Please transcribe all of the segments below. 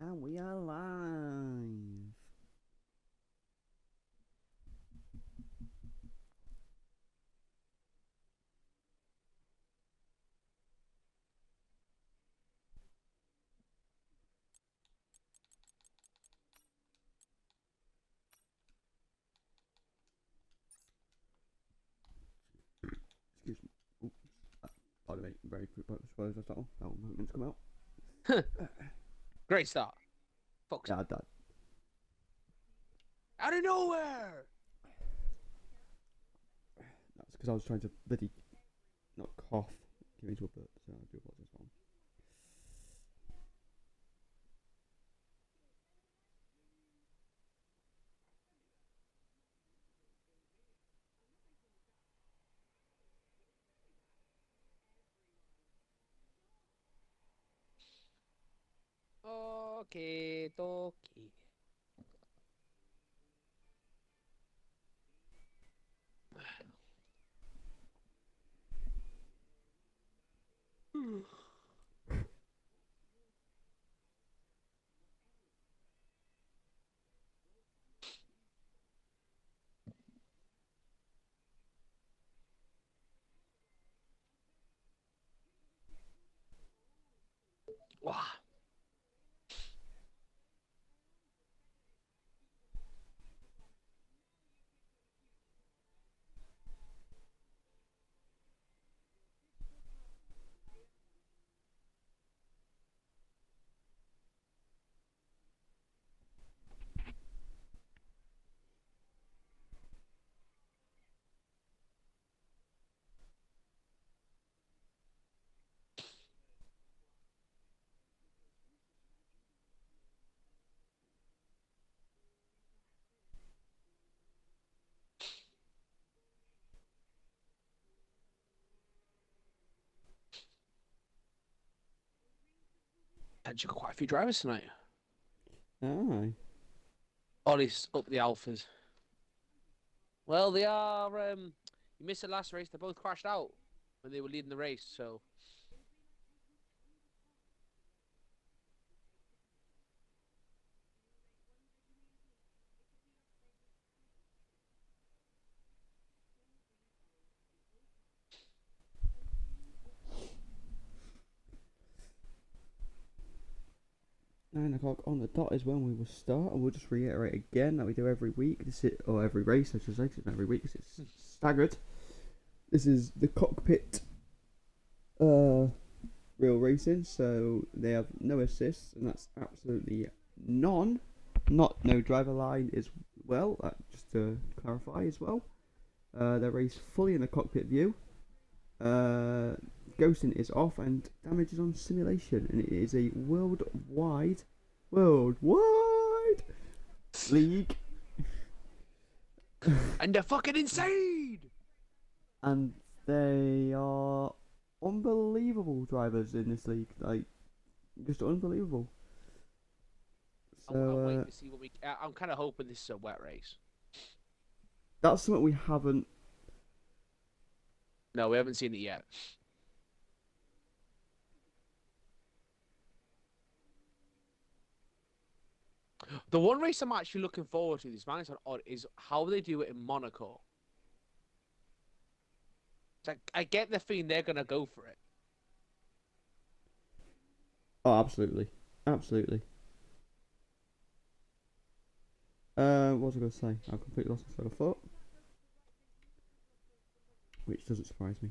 And we are live. Excuse me. Oops. By the way, very quick spoilers of that one. That one wasn't meant to come out. Great start. Fuck's Yeah, Dad. out of nowhere. That's because I was trying to bloody not cough. Give me to a burp, so I do apologize for that one. Okay, dokie. Wow. And you got quite a few drivers tonight. Aye. Or at least up the alphas. Well, they are. You missed the last race. They both crashed out when they were leading the race. So Nine o'clock on the dot is when we will start, and we'll just reiterate again that we do every week. This is, or every race, I should say, 'cause it's not every week. 'Cause it's staggered. This is the Cockpit real racing, so they have no assists, and that's absolutely none. Not no driver line as well, just to clarify as well. They race fully in the cockpit view. Ghosting is off, and damage is on simulation, and it is a worldwide league. and they're fucking insane. And they are unbelievable drivers in this league, like just unbelievable. I'm waiting So to see what we. I'm kind of hoping this is a wet race. that's something we haven't. No, we haven't seen it yet. The one race I'm actually looking forward to, this man is odd, is how they do it in Monaco. It's like, I get the feeling they're gonna go for it. Oh, absolutely, absolutely. What was I going to say? I've completely lost my train of thought, which doesn't surprise me.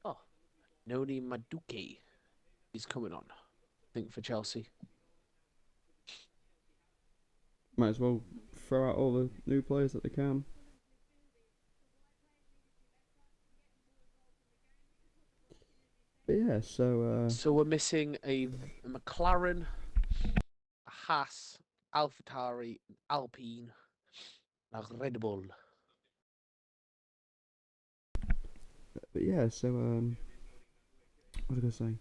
Oh, Noni Maduke is coming on. I think for Chelsea. Might as well throw out all the new players that they can. But yeah, So we're missing a McLaren, a Haas, AlphaTauri, Alpine, a Red Bull. but yeah, what was I going to say?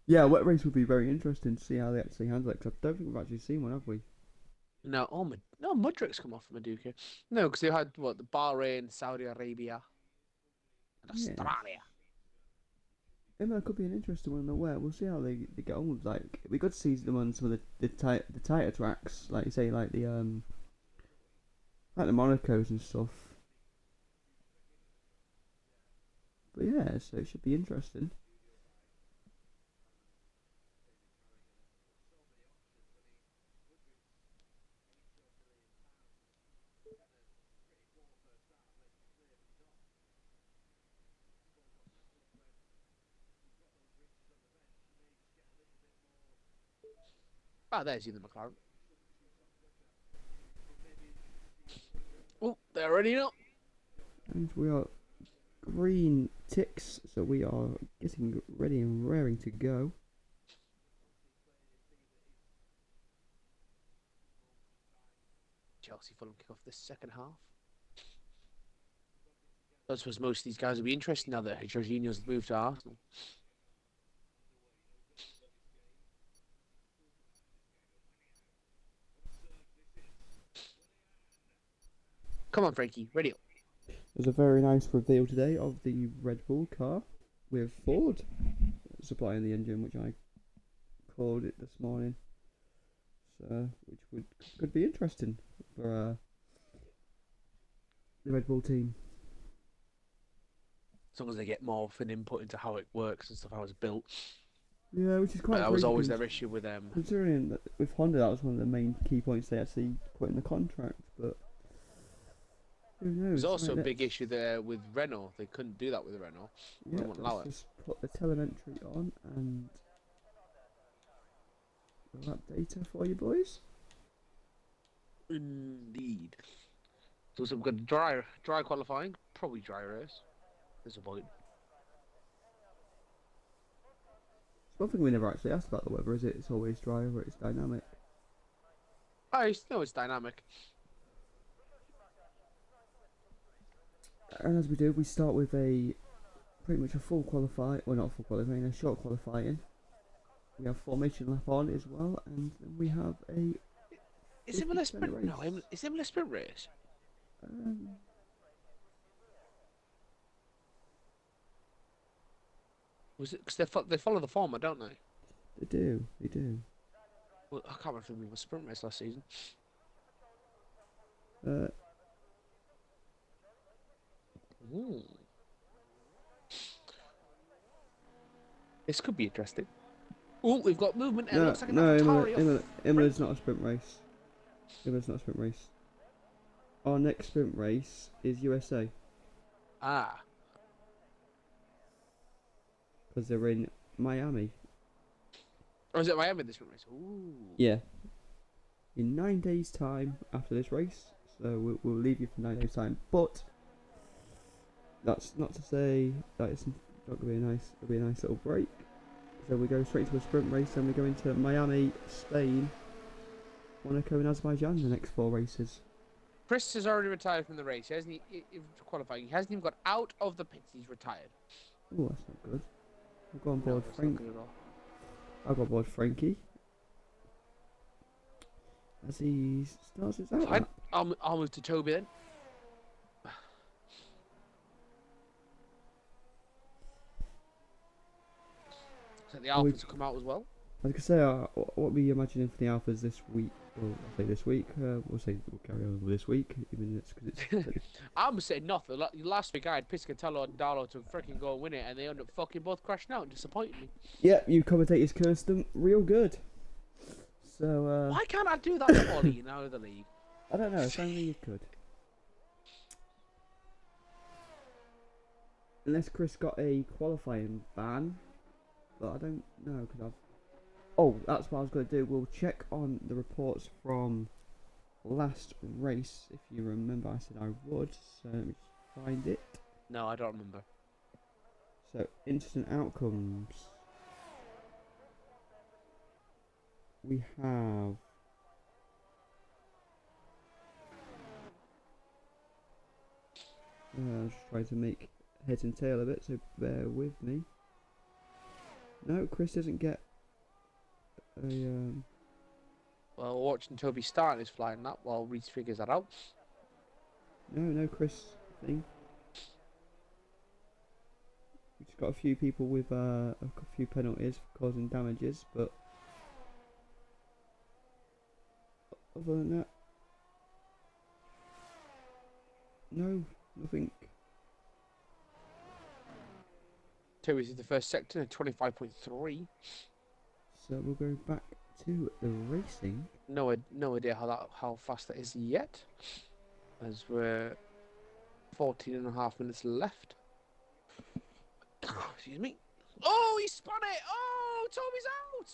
Yeah, wet race would be very interesting to see how they actually handle it. 'Cause I don't think we've actually seen one, have we? No, no, Mudrick's come off Maduka. No, because they had what the Bahrain, Saudi Arabia. and Yeah. Australia. Imola could be an interesting one nowhere. We'll see how they get on with, like, it'd be good to see them on some of the tighter tracks, like you say, like the Monacos and stuff. But yeah, so it should be interesting. Ah, there's you, the McLaren. Oh, they're already up. And we are green ticks, so we are getting ready and raring to go. Chelsea Fulham kick off the second half. I suppose most of these guys will be interested now that Jorginho's moved to Arsenal. Come on, Frankie, ready up. There's a very nice reveal today of the Red Bull car with Ford supplying the engine, which I called it this morning. So, which could be interesting for the Red Bull team. As long as they get more of an input into how it works and stuff, how it's built. Yeah, which is quite. That was always their issue with them. Considering that with Honda, that was one of the main key points they actually put in the contract, but who knows? There's also a big issue there with Renault. They couldn't do that with Renault. Yeah, They wouldn't allow it. just put the telemetry on and that data for you boys. Indeed. So we've got dry qualifying, probably dry race. Disappointing. One thing we never actually asked about the weather is it's always dry or it's dynamic. I know it's dynamic. And as we do, we start with pretty much a full qualify, well not full qualifying, a short qualifying. We have formation lap on as well, and then we have a. Is it a sprint? race. No, is it a sprint race? Was it because they follow the format, don't they? They do. Well, I can't remember if it was a sprint race last season. Ooh. This could be interesting. Oh, we've got movement. And it looks like Imola's not a sprint race. Imola's not a sprint race. Our next sprint race is USA. Ah. Because they're in Miami. Or is it Miami this sprint race? Ooh. Yeah. In 9 days' time after this race. So we'll leave you for 9 days' time. But that's not to say that it's not going to be it'll be a nice little break. So we go straight to a sprint race, and we go into Miami, Spain, Monaco and Azerbaijan the next 4 races. Chris has already retired from the race. He hasn't qualifying. He hasn't even got out of the pits. He's retired. Oh, that's not good. I'll go on board Frank. I'll go on board Frankie. As he starts his out. Fine. I'll move to Toby then. So the Alphas will come out as well. I was going to say, what were you imagining for the Alphas this week? Well, I'll say this week. We'll carry on with this week, even it's. I'm saying nothing. Last week I had Piscatello and Darlow to freaking go and win it, and they ended up fucking both crashing out and disappointing me. Yeah, you commentators cursed them real good. So. Why can't I do that with Ollie in our other league? I don't know. If only you could. Unless Chris got a qualifying ban, but I don't know because I've. Oh, that's what I was going to do. We'll check on the reports from last race. If you remember, I said I would. So let me just find it. No, I don't remember. So, instant outcomes. We have. I was just trying to make heads and tail of it, so bear with me. No, Chris doesn't get a. Well, watching Toby start his flying lap while Reese figures that out. No, Chris thing. got a few people with a few penalties for causing damages, but other than that, no, nothing. Two is the first sector, 25.3. So we'll go back to the racing. No idea how fast that is yet, as we're 14.5 minutes left. Excuse me. Oh, he spun it! Oh, Toby's out!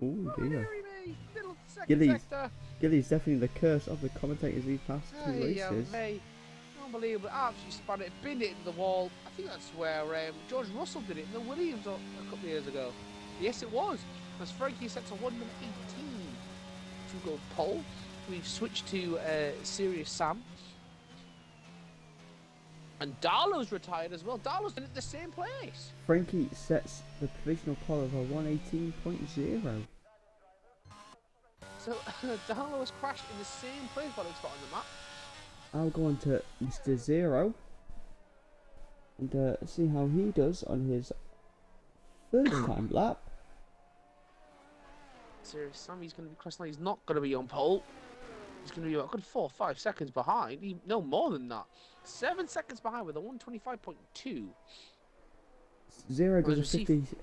Oh dear. Me. Little second sector. Gilly's definitely the curse of the commentators these past two races. Unbelievable. Absolutely spun it, binned it into the wall. I think that's where George Russell did it in the Williams a couple of years ago. Yes, it was. As Frankie set to 1 minute 18 to go pole. We've switched to Serious Sam. And Darlow's retired as well. Darlow's been at the same place. Frankie sets the provisional pole of a 118.0. So Darlow has crashed in the same place by the spot on the map. I'll go on to Mr. Zero and see how he does on his first time lap. Serious Sam, he's going to be crossing. He's not going to be on pole. He's going to be about a good 4 or 5 seconds behind. No more than that. 7 seconds behind with a 125.2. Zero does a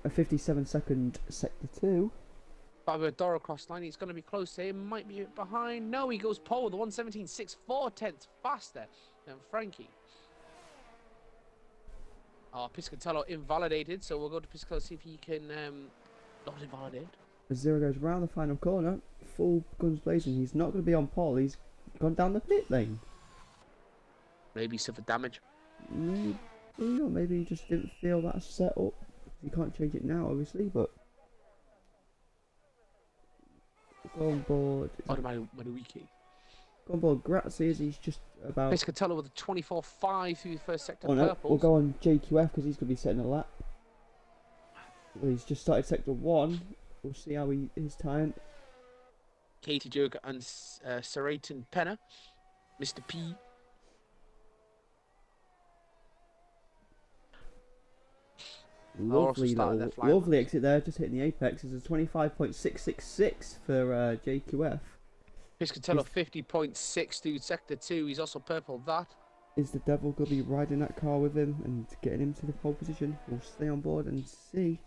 57-second sector 2. Fabio Doro cross line. He's going to be close to him. Might be a bit behind. No, he goes pole with a 117.6, 4/10 faster than Frankie. Oh, Piscatello invalidated. So we'll go to Piscatello, see if he can not invalidate. As Zero goes round the final corner, full guns blazing. He's not going to be on pole. He's gone down the pit lane. Maybe suffered damage. Maybe he just didn't feel that set up. You can't change it now, obviously, but go on board. Maduiki. Go on board Grazzi as he's just about. Piscatello with a 24.5 through the first sector. Oh no, purples. we'll go on JQF because he's going to be setting a lap. Well, he's just started sector 1. We'll see how his time. Katie Joker and Serraton Penner. Mr. P. Lovely exit there, just hitting the apex. It's a 25.666 for JQF. Piscatello 50.6 through sector 2. He's also purple that. Is the devil going to be riding that car with him and getting him to the pole position? We'll stay on board and see.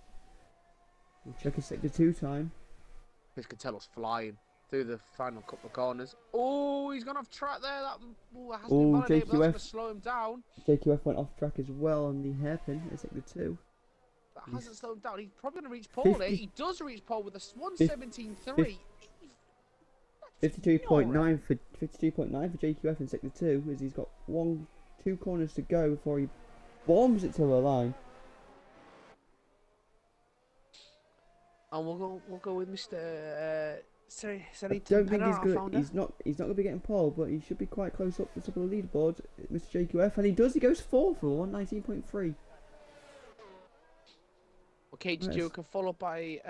We'll check his sector 2 time. Piscatello's flying through the final couple of corners. Oh, he's gone off track there. That hasn't been validated, but that's going to slow him down. JQF went off track as well on the hairpin at sector 2. That hasn't slowed him down. He's probably going to reach pole there. He does reach pole with a 117.3. 52.9 for JQF in sector 2, as he's got 2 corners to go before he bombs it to the line. And we'll go with Mr. I don't think he's not going to be getting pole, but he should be quite close up the top of the leaderboard, Mr. JQF, and he does. He goes 4 for 119.3. Well, Cage Joker followed by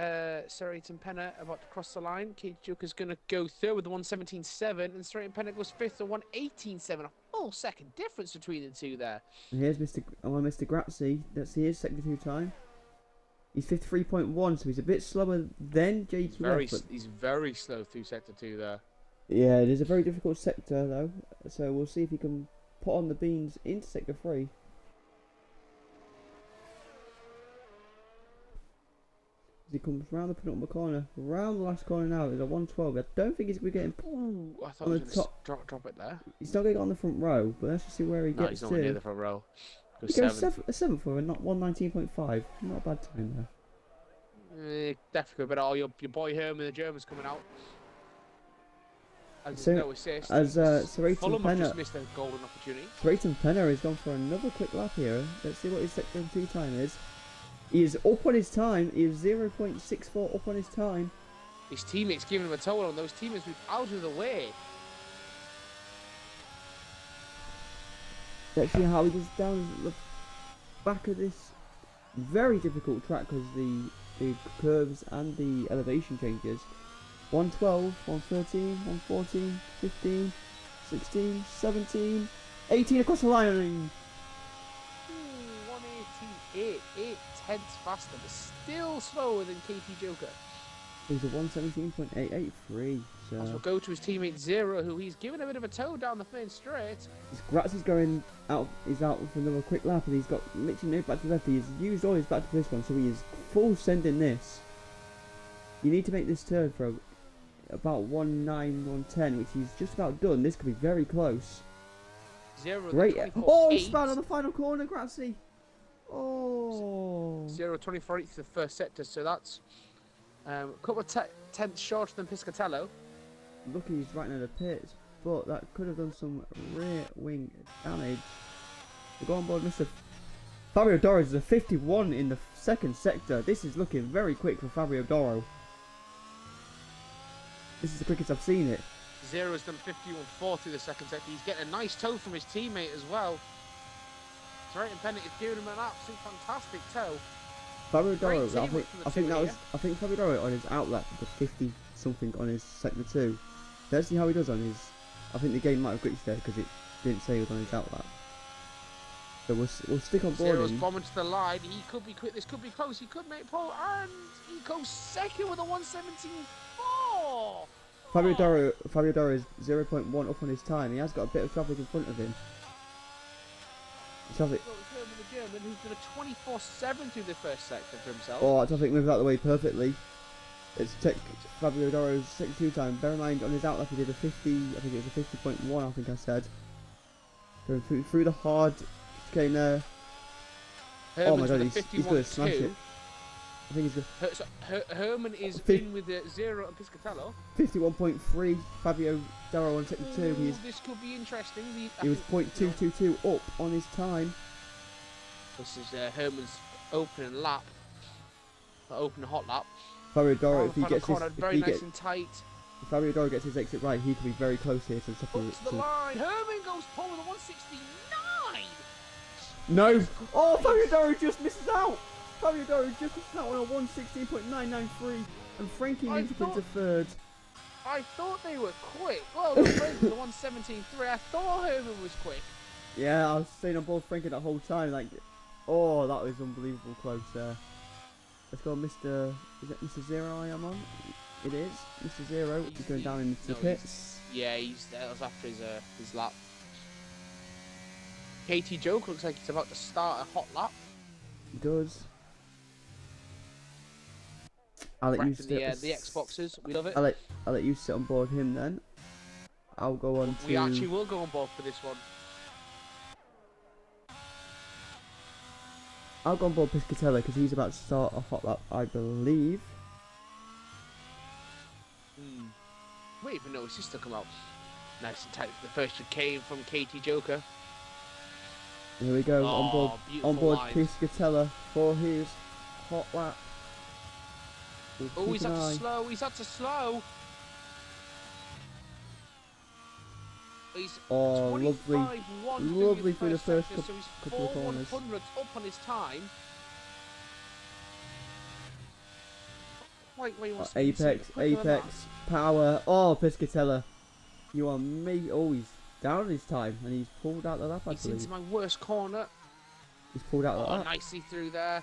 Serraton Penner about to cross the line. Cage Joker's going to go third with the 117.7, and Serraton Penner goes fifth at 118.7. A full second difference between the two there. And here's Mr. Grazzi. Let's see his sector 2 time. He's 53.1, so he's a bit slower than JQF. He's very slow through sector 2 there. Yeah, it is a very difficult sector though, so we'll see if he can put on the beans into sector 3. As he comes round the penultimate corner, round the last corner now, there's a 112. I don't think he's going to be getting. Ooh, I thought he was going to drop it there. He's not going to get on the front row, but let's just see where he gets to. No, he's not near the front row. He goes 7th for a 119.5. Not a bad time there. Definitely, but your boy Herman, the German's coming out. As Serraton Penner just missed a golden opportunity. Serraton Penner has gone for another quick lap here. Let's see what his sector 2 time is. He is up on his time. He is 0.64 up on his time. His teammates giving him a toll on. Those teammates moved out of the way. Let's see how he goes down the back of this very difficult track because the curves and the elevation changes. 112, 113, 114, 15, 16, 17, 18 across the line. 188, tenths faster, but still slower than KT Joker. He's a 117.883. So As we'll go to his teammate Zero, who he's given a bit of a toe down the main straight. Gratz is going out. He's out for another quick lap, and he's got literally no back to left. He's used all his back to this one, so he is full sending this. You need to make this turn for about 1.9, 1.10, which he's just about done. This could be very close. Zero. Great. Oh, span on the final corner, Gratzy. Oh. 0.24 to the first sector, so that's a couple of tenths shorter than Piscatello. Lucky he's right near the pits, but that could have done some rear wing damage. We go on board Mr. Fabio Doro is a 51 in the second sector. This is looking very quick for Fabio Doro. This is the quickest I've seen it. Zero's done 51.4 through the second sector. He's getting a nice toe from his teammate as well. Right in Pennant is giving him an absolute fantastic toe. Fabio Doro, I think Fabio Doro on his outlet did 50 something on his sector 2. Let's see how he does on his. I think the game might have glitched there because it didn't say it was on his outlet. So we'll stick on board. Zero's bombing to the line. He could be quick. This could be close. He could make pole, and he goes second with a 117.4. Fabio Doro is 0.1 up on his time. He has got a bit of traffic in front of him. Traffic. The German, who's done a 24.7 through the first sector for himself. Oh, traffic moves out of the way perfectly. It's Fabio Doro's 62 time. Bear in mind, on his outlap he did a 50. I think it was a 50.1. I think I said. Going through the hard chicane there. Oh my God, he's going to smash it. I think he's going. Herman is in with the Zero and Piscatello. 51.3. Fabio Doro on sector 2. This could be interesting. He was 0.222 up on his time. This is Herman's opening lap. Opening hot lap. Fabio Doro, if he gets corner, very nice and tight. If Fabio Doro gets his exit right, he could be very close here to the top of the line. Herman goes pole with a 169. No. Oh, Fabio Doro just misses out. Fabio Doro just misses out on a 116.993, and Frankie moves up into third. I thought they were quick. Well, the Frankie the 117.3. I thought Herman was quick. Yeah, I was staying on board Frankie that whole time. Like, oh, that was unbelievable close there. Let's go, Mr. Is it Mr. Zero I am on? It is. Mr. Zero. He's going down into the pits. He's there. That was after his lap. KT Joker looks like he's about to start a hot lap. He does. I'll let you sit. The Xboxes, we love it. I'll let you sit on board him then. I'll go on to. We actually will go on board for this one. I'll go on board Piscatello because he's about to start a hot lap, I believe. Wait, but no, his sister come out. Nice and tight for the first chicane from KT Joker. Here we go, on board Piscatello for his hot lap. Oh, he's had to slow. He's lovely through the first sector, so he's couple of corners. 4/100 up on his time. Apex, power. Oh, Piscatello, you are me. Oh, he's down on his time, and he's pulled out the lap. He's into my worst corner. He's pulled out the lap. Nicely through there.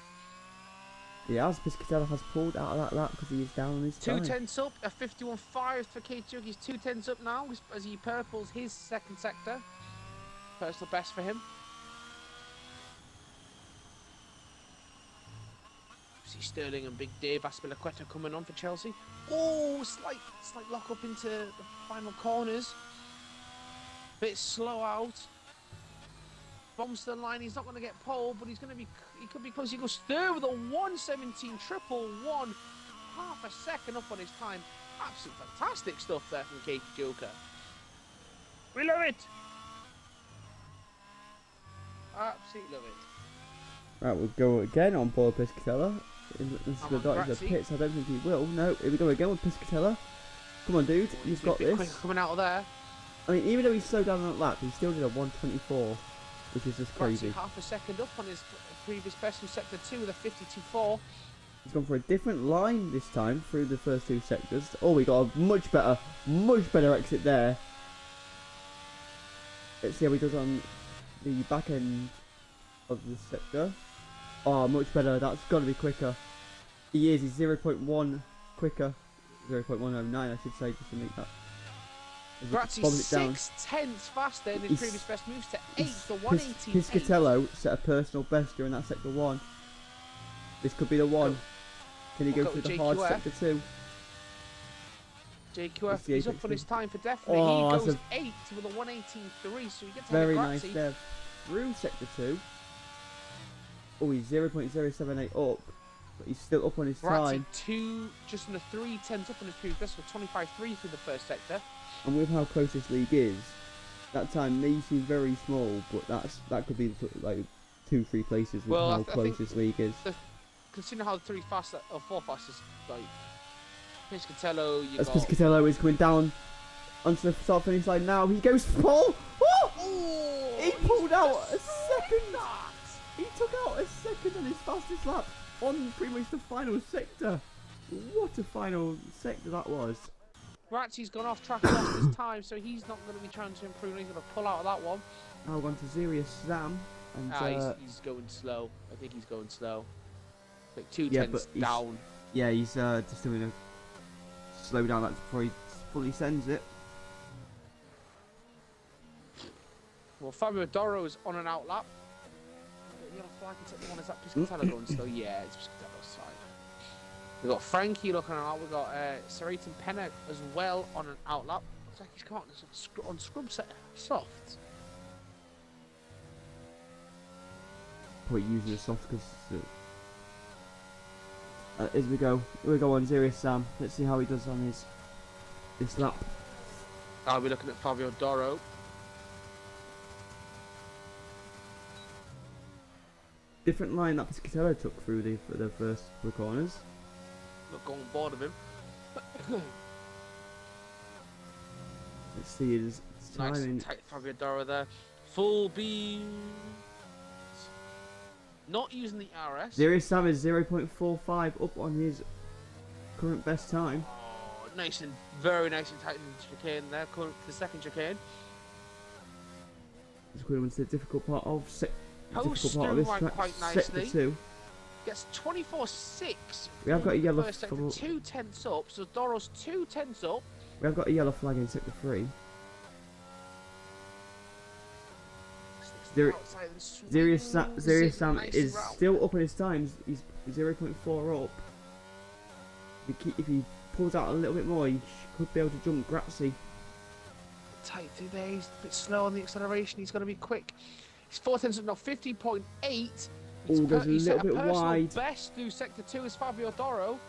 Yeah, Piscatello has pulled out of that lap because he is down on his time. 2 tenths up, a 51.5 for KT Joker. He's 2 tenths up now as he purples his second sector. Personal best for him. See Sterling and Big Dave Aspilicueta coming on for Chelsea. Oh, slight lock up into the final corners. Bit slow out. Bombs to the line. He's not going to get pole, but he could be close. He goes third with a 117.111, half a second up on his time. Absolute fantastic stuff there from KT Joker. We love it. Absolutely love it. Right, we'll go again on board Piscatello. This is the dot into the pits. I don't think he will. No, here we go again with Piscatello. Come on, dude, you've got this. Quick coming out of there. I mean, even though he's slowed down on that lap, he still did a 124, which is just crazy. Half a second up on his previous best in sector 2 with a 52.4. He's gone for a different line this time through the first 2 sectors. Oh, we got a much better exit there. Let's see how he does on the back end of the sector. Oh, much better. That's got to be quicker. He is. He's 0.1 quicker. 0.109, I should say, just to make that. Grazzi's 6/10 faster in his previous best moves to 8 to 118. Piscatello set a personal best during that sector 1. This could be the one. Can he go through the hard sector 2? JQF, he's up on his time for definitely. Oh, he goes 8 with a 118.3, so he gets very nice there. Through sector 2. Oh, he's 0.078 up, but he's still up on his time. Just under 3/10 up on his previous best, for 25.3 through the first sector. And with how close this league is, that time may seem very small, but that could be like 2-3 places with how close this league is. Considering how the 4 fastest, like Piscatello, as Piscatello is coming down onto the start finish line now, he goes full. Oh! He pulled out a second. He took out a second on his fastest lap on pretty much the final sector. What a final sector that was. Ratzi's gone off track and lost his time, so he's not going to be trying to improve. He's going to pull out of that one. Now we're on to Serious Sam. And, he's going slow. I think he's going slow. Like 2/10 down. Yeah, he's just doing a slow down that before he fully sends it. Well, Fabio Doro's on an out lap. Yellow flag and take the one. Is that Piscatello going slow? Yeah, it's Piscatello's side. We've got Frankie looking out. We've got Serraton Penna as well on an out lap. Looks like he's got on scrub set soft. Probably using the soft because as we go on Serious Sam. Let's see how he does on this lap. I'll be looking at Fabio Doro. Different line that Piscatello took through the first 4 corners. Not going bored of him. Let's see his timing. Nice tight Fabio Doro there. Full beam. Not using the RS. Serious Sam is 0.45 up on his current best time. Oh, nice and very nice and tight in the chicane there. The second chicane. It's going into the difficult part of this track. Quite nicely. Sector 2. Gets 24.6. We have got a yellow first sector, 2/10 up. So Doro's 2/10 up. We have got a yellow flag in sector 3. Serious Sam is still up on his times. He's 0.4 up. If he pulls out a little bit more, he could be able to jump Grazzi. Tight through there. He's a bit slow on the acceleration. He's going to be quick. He's 4/10 up now, 50.8. Oh, goes a little bit wide. Best through sector 2 is Fabio Doro.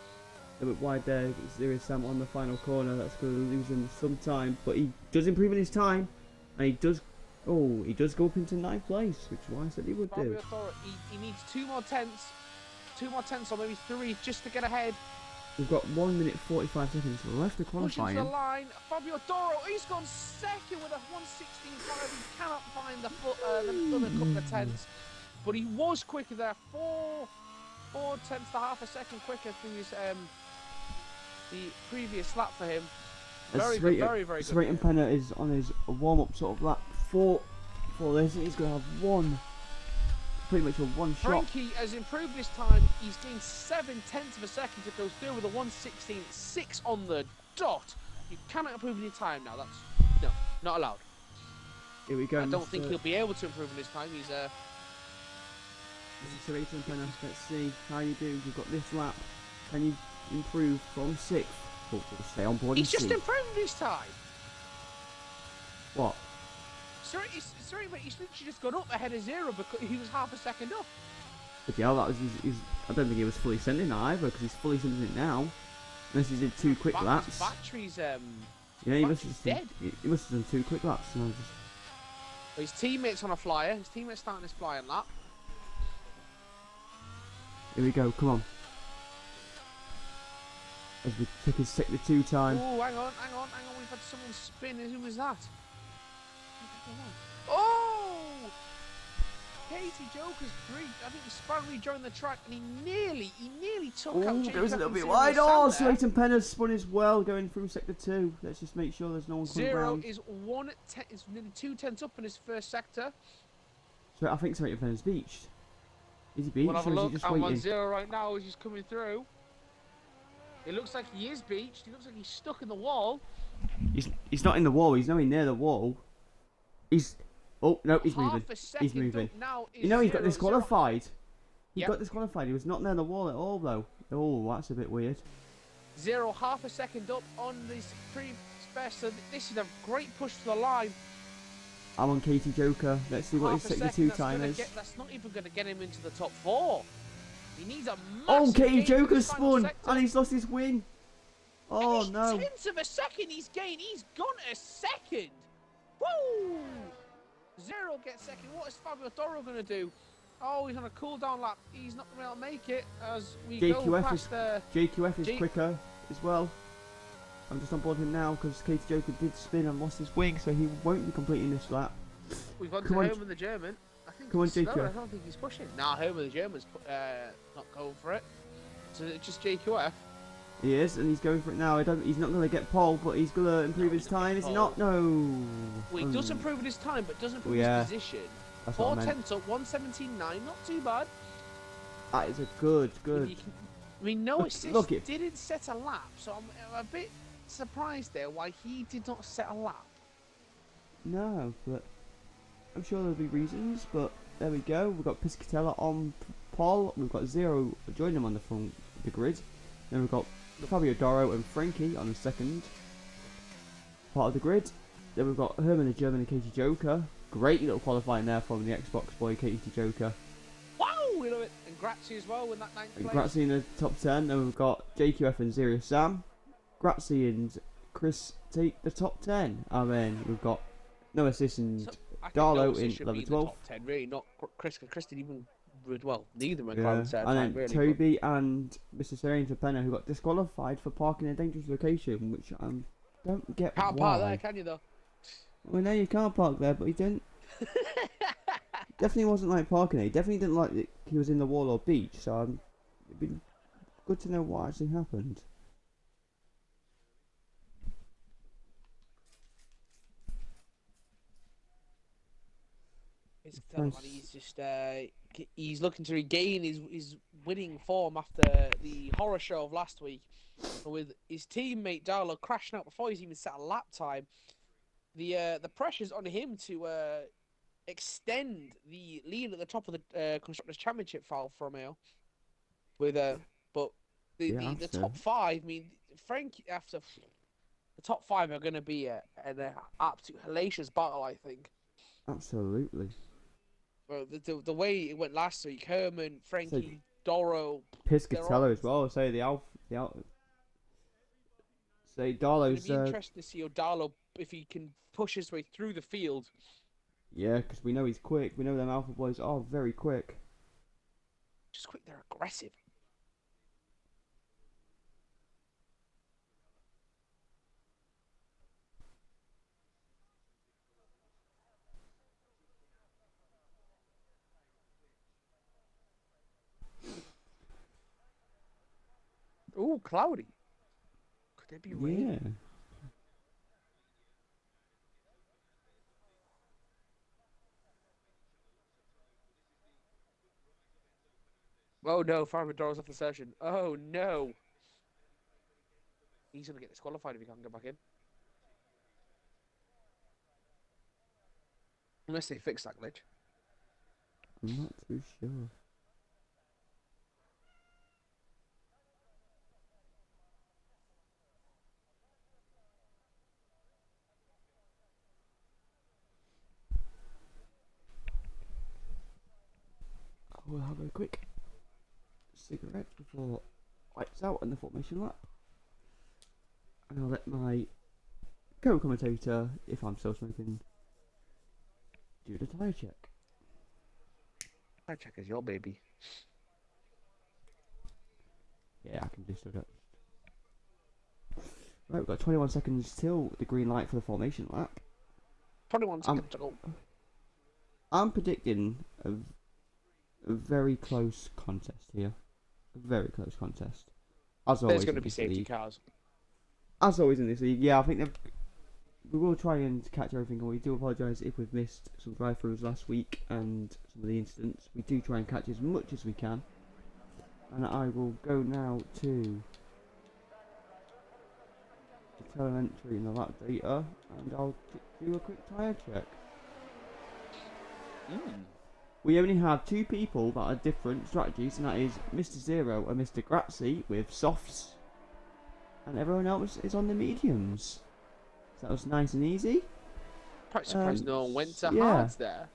A bit wide there. Serious Sam on the final corner. That's going to lose him some time, but he does improve in his time, and he does. Oh, he does go up into 9th place, which is why I said he would do. Doro, he needs 2 more tenths, or maybe 3, just to get ahead. We've got 1 minute 45 seconds left to qualify. Pushing to the line, Fabio Doro, he's gone second with a 1:16.5. He cannot find the other couple of tenths, but he was quicker there, 4 tenths to half a second quicker through his the previous lap for him. Very good. Serraton Penna is on his warm-up sort of lap for this. He's going to have pretty much a one shot. Frankie has improved his time. He's gained 7/10 of a second to go through with a 1:16.6 on the dot. You cannot improve in your time now. That's not allowed. Here we go. I don't think he'll be able to improve in his time. He's This is Serraton Penna. Let's see how you do. You've got this lap. Can you improve from 6th? Stay on board. He's just improved his time. What? Sorry, but he's literally just gone up ahead of 0 because he was half a second up. But yeah, that was I don't think he was fully sending that either, because he's fully sending it now. Unless he did 2 quick laps. His battery's yeah, he must have dead. He must have done 2 quick laps. His teammate's on a flyer. His teammate's starting his flying lap. Here we go. Come on. As we take his sector 2 time. Oh, hang on. We've had someone spin. Who was that? Oh! Katie Joker's free. I think he spun rejoined the track and he nearly took out. Oh, goes a little bit wide. Oh, Serraton Penna's spun as well, going through sector 2. Let's just make sure there's no one coming around. 0 is 1/10. It's nearly 2/10 up in his first sector. So I think Serraton Penna's beached. Is he beached We'll have a or is he look. just I'm on waiting? 0 right now as he's coming through. It looks like he is beached. He looks like he's stuck in the wall. He's not in the wall. He's nowhere near the wall. He's... Oh, no, he's moving. Half a second He's moving. up now is You know, he got 0, disqualified. He Yep. got disqualified. He was not near the wall at all, though. Oh, that's a bit weird. 0, half a second up on this pre-best. So this is a great push to the line. I'm on Katie Joker. Let's see what Half his a 62 second, time is. That's not even going to get him into the top 4. He needs a Oh, massive Katie gain in Joker this final spun, sector. and he's lost his wing. Oh, Any no. tenths of a second he's gained. He's gone a second. Woo! 0 gets second. What is Fabio Doro going to do? Oh, he's on a cooldown lap. He's not going to be able to make it as we go past JQF is quicker as well. I'm just on board him now because Katie Joker did spin and lost his wing, so he won't be completing this lap. We've gone to Home of the German. I think Come on, he's slower. JQF. I don't think he's pushing. Nah, Home of the German's not going for it. So it's just JQF. He is, and he's going for it now. He's not going to get pole, but he's going to improve his time. Is he not? No. Well, he does improve his time, but doesn't improve his position. That's 4 what I meant. tenths up, 117.9, not too bad. That is a good. I mean, no assist didn't set a lap, so I'm a bit surprised there why he did not set a lap. No, but I'm sure there'll be reasons. But there we go. We've got Piscatella on pole. We've got 0 joining him on the front of the grid. Then we've got Fabio Doro and Frankie on the second part of the grid. Then we've got Herman the German and Katie Joker. Great little qualifying there from the Xbox boy, Katie Joker. Wow, we love it. And Grazzi as well in that 9th place. Grazzi in the top 10. Then we've got JQF and Zero Sam. Grazzi and Chris take the top 10. And then we've got no assist and Darlow in level 12. Top 10, really, not Chris. Chris didn't even, well, neither were Yeah. time, And then really, Toby and Mr. Serena Penna, who got disqualified for parking in a dangerous location, which I don't get Can't why. park there, can you, though? Well, no, you can't park there, but he didn't. Definitely wasn't like parking there. He definitely didn't like that he was in the wall or beach, so it'd be good to know what actually happened. He's just he's looking to regain his winning form after the horror show of last week, with his teammate Darlow crashing out before he's even set a lap time. The pressure's on him to extend the lead at the top of the Constructors' Championship file from here. With but the top 5. I mean, Frank after the top 5 are going to be an absolute hellacious battle, I think. Absolutely. Well, the way it went last week, Herman, Frankie, Doro, Piscatella as well. So Say Darlow's. It'll be interesting to see how Darlow, if he can push his way through the field. Yeah, because we know he's quick. We know them Alpha boys are very quick. Just quick, they're aggressive. Ooh, cloudy. Could there be rain? Yeah. Oh no, Farmadoro's off the session. Oh no. He's going to get disqualified if he can't go back in. Unless they fix that glitch. I'm not too sure. We'll have a quick cigarette before lights out on the formation lap. And I'll let my co-commentator, if I'm still smoking, do the tyre check. Tyre check is your baby. Yeah, I can do so that. Right, we've got 21 seconds till the green light for the formation lap. 21 seconds to go. I'm predicting a very close contest here. A very close contest. As always, there's going to be safety cars. As always in this league, yeah, I think we will try and catch everything, and we do apologise if we've missed some drive-throughs last week and some of the incidents. We do try and catch as much as we can. And I will go now to the telemetry and the lap data, and I'll do a quick tyre check. We only have 2 people that are different strategies, and that is Mr. Zero and Mr. Grazzi with softs, and everyone else is on the mediums. So that was nice and easy. Quite surprised no one went to yeah. hards there.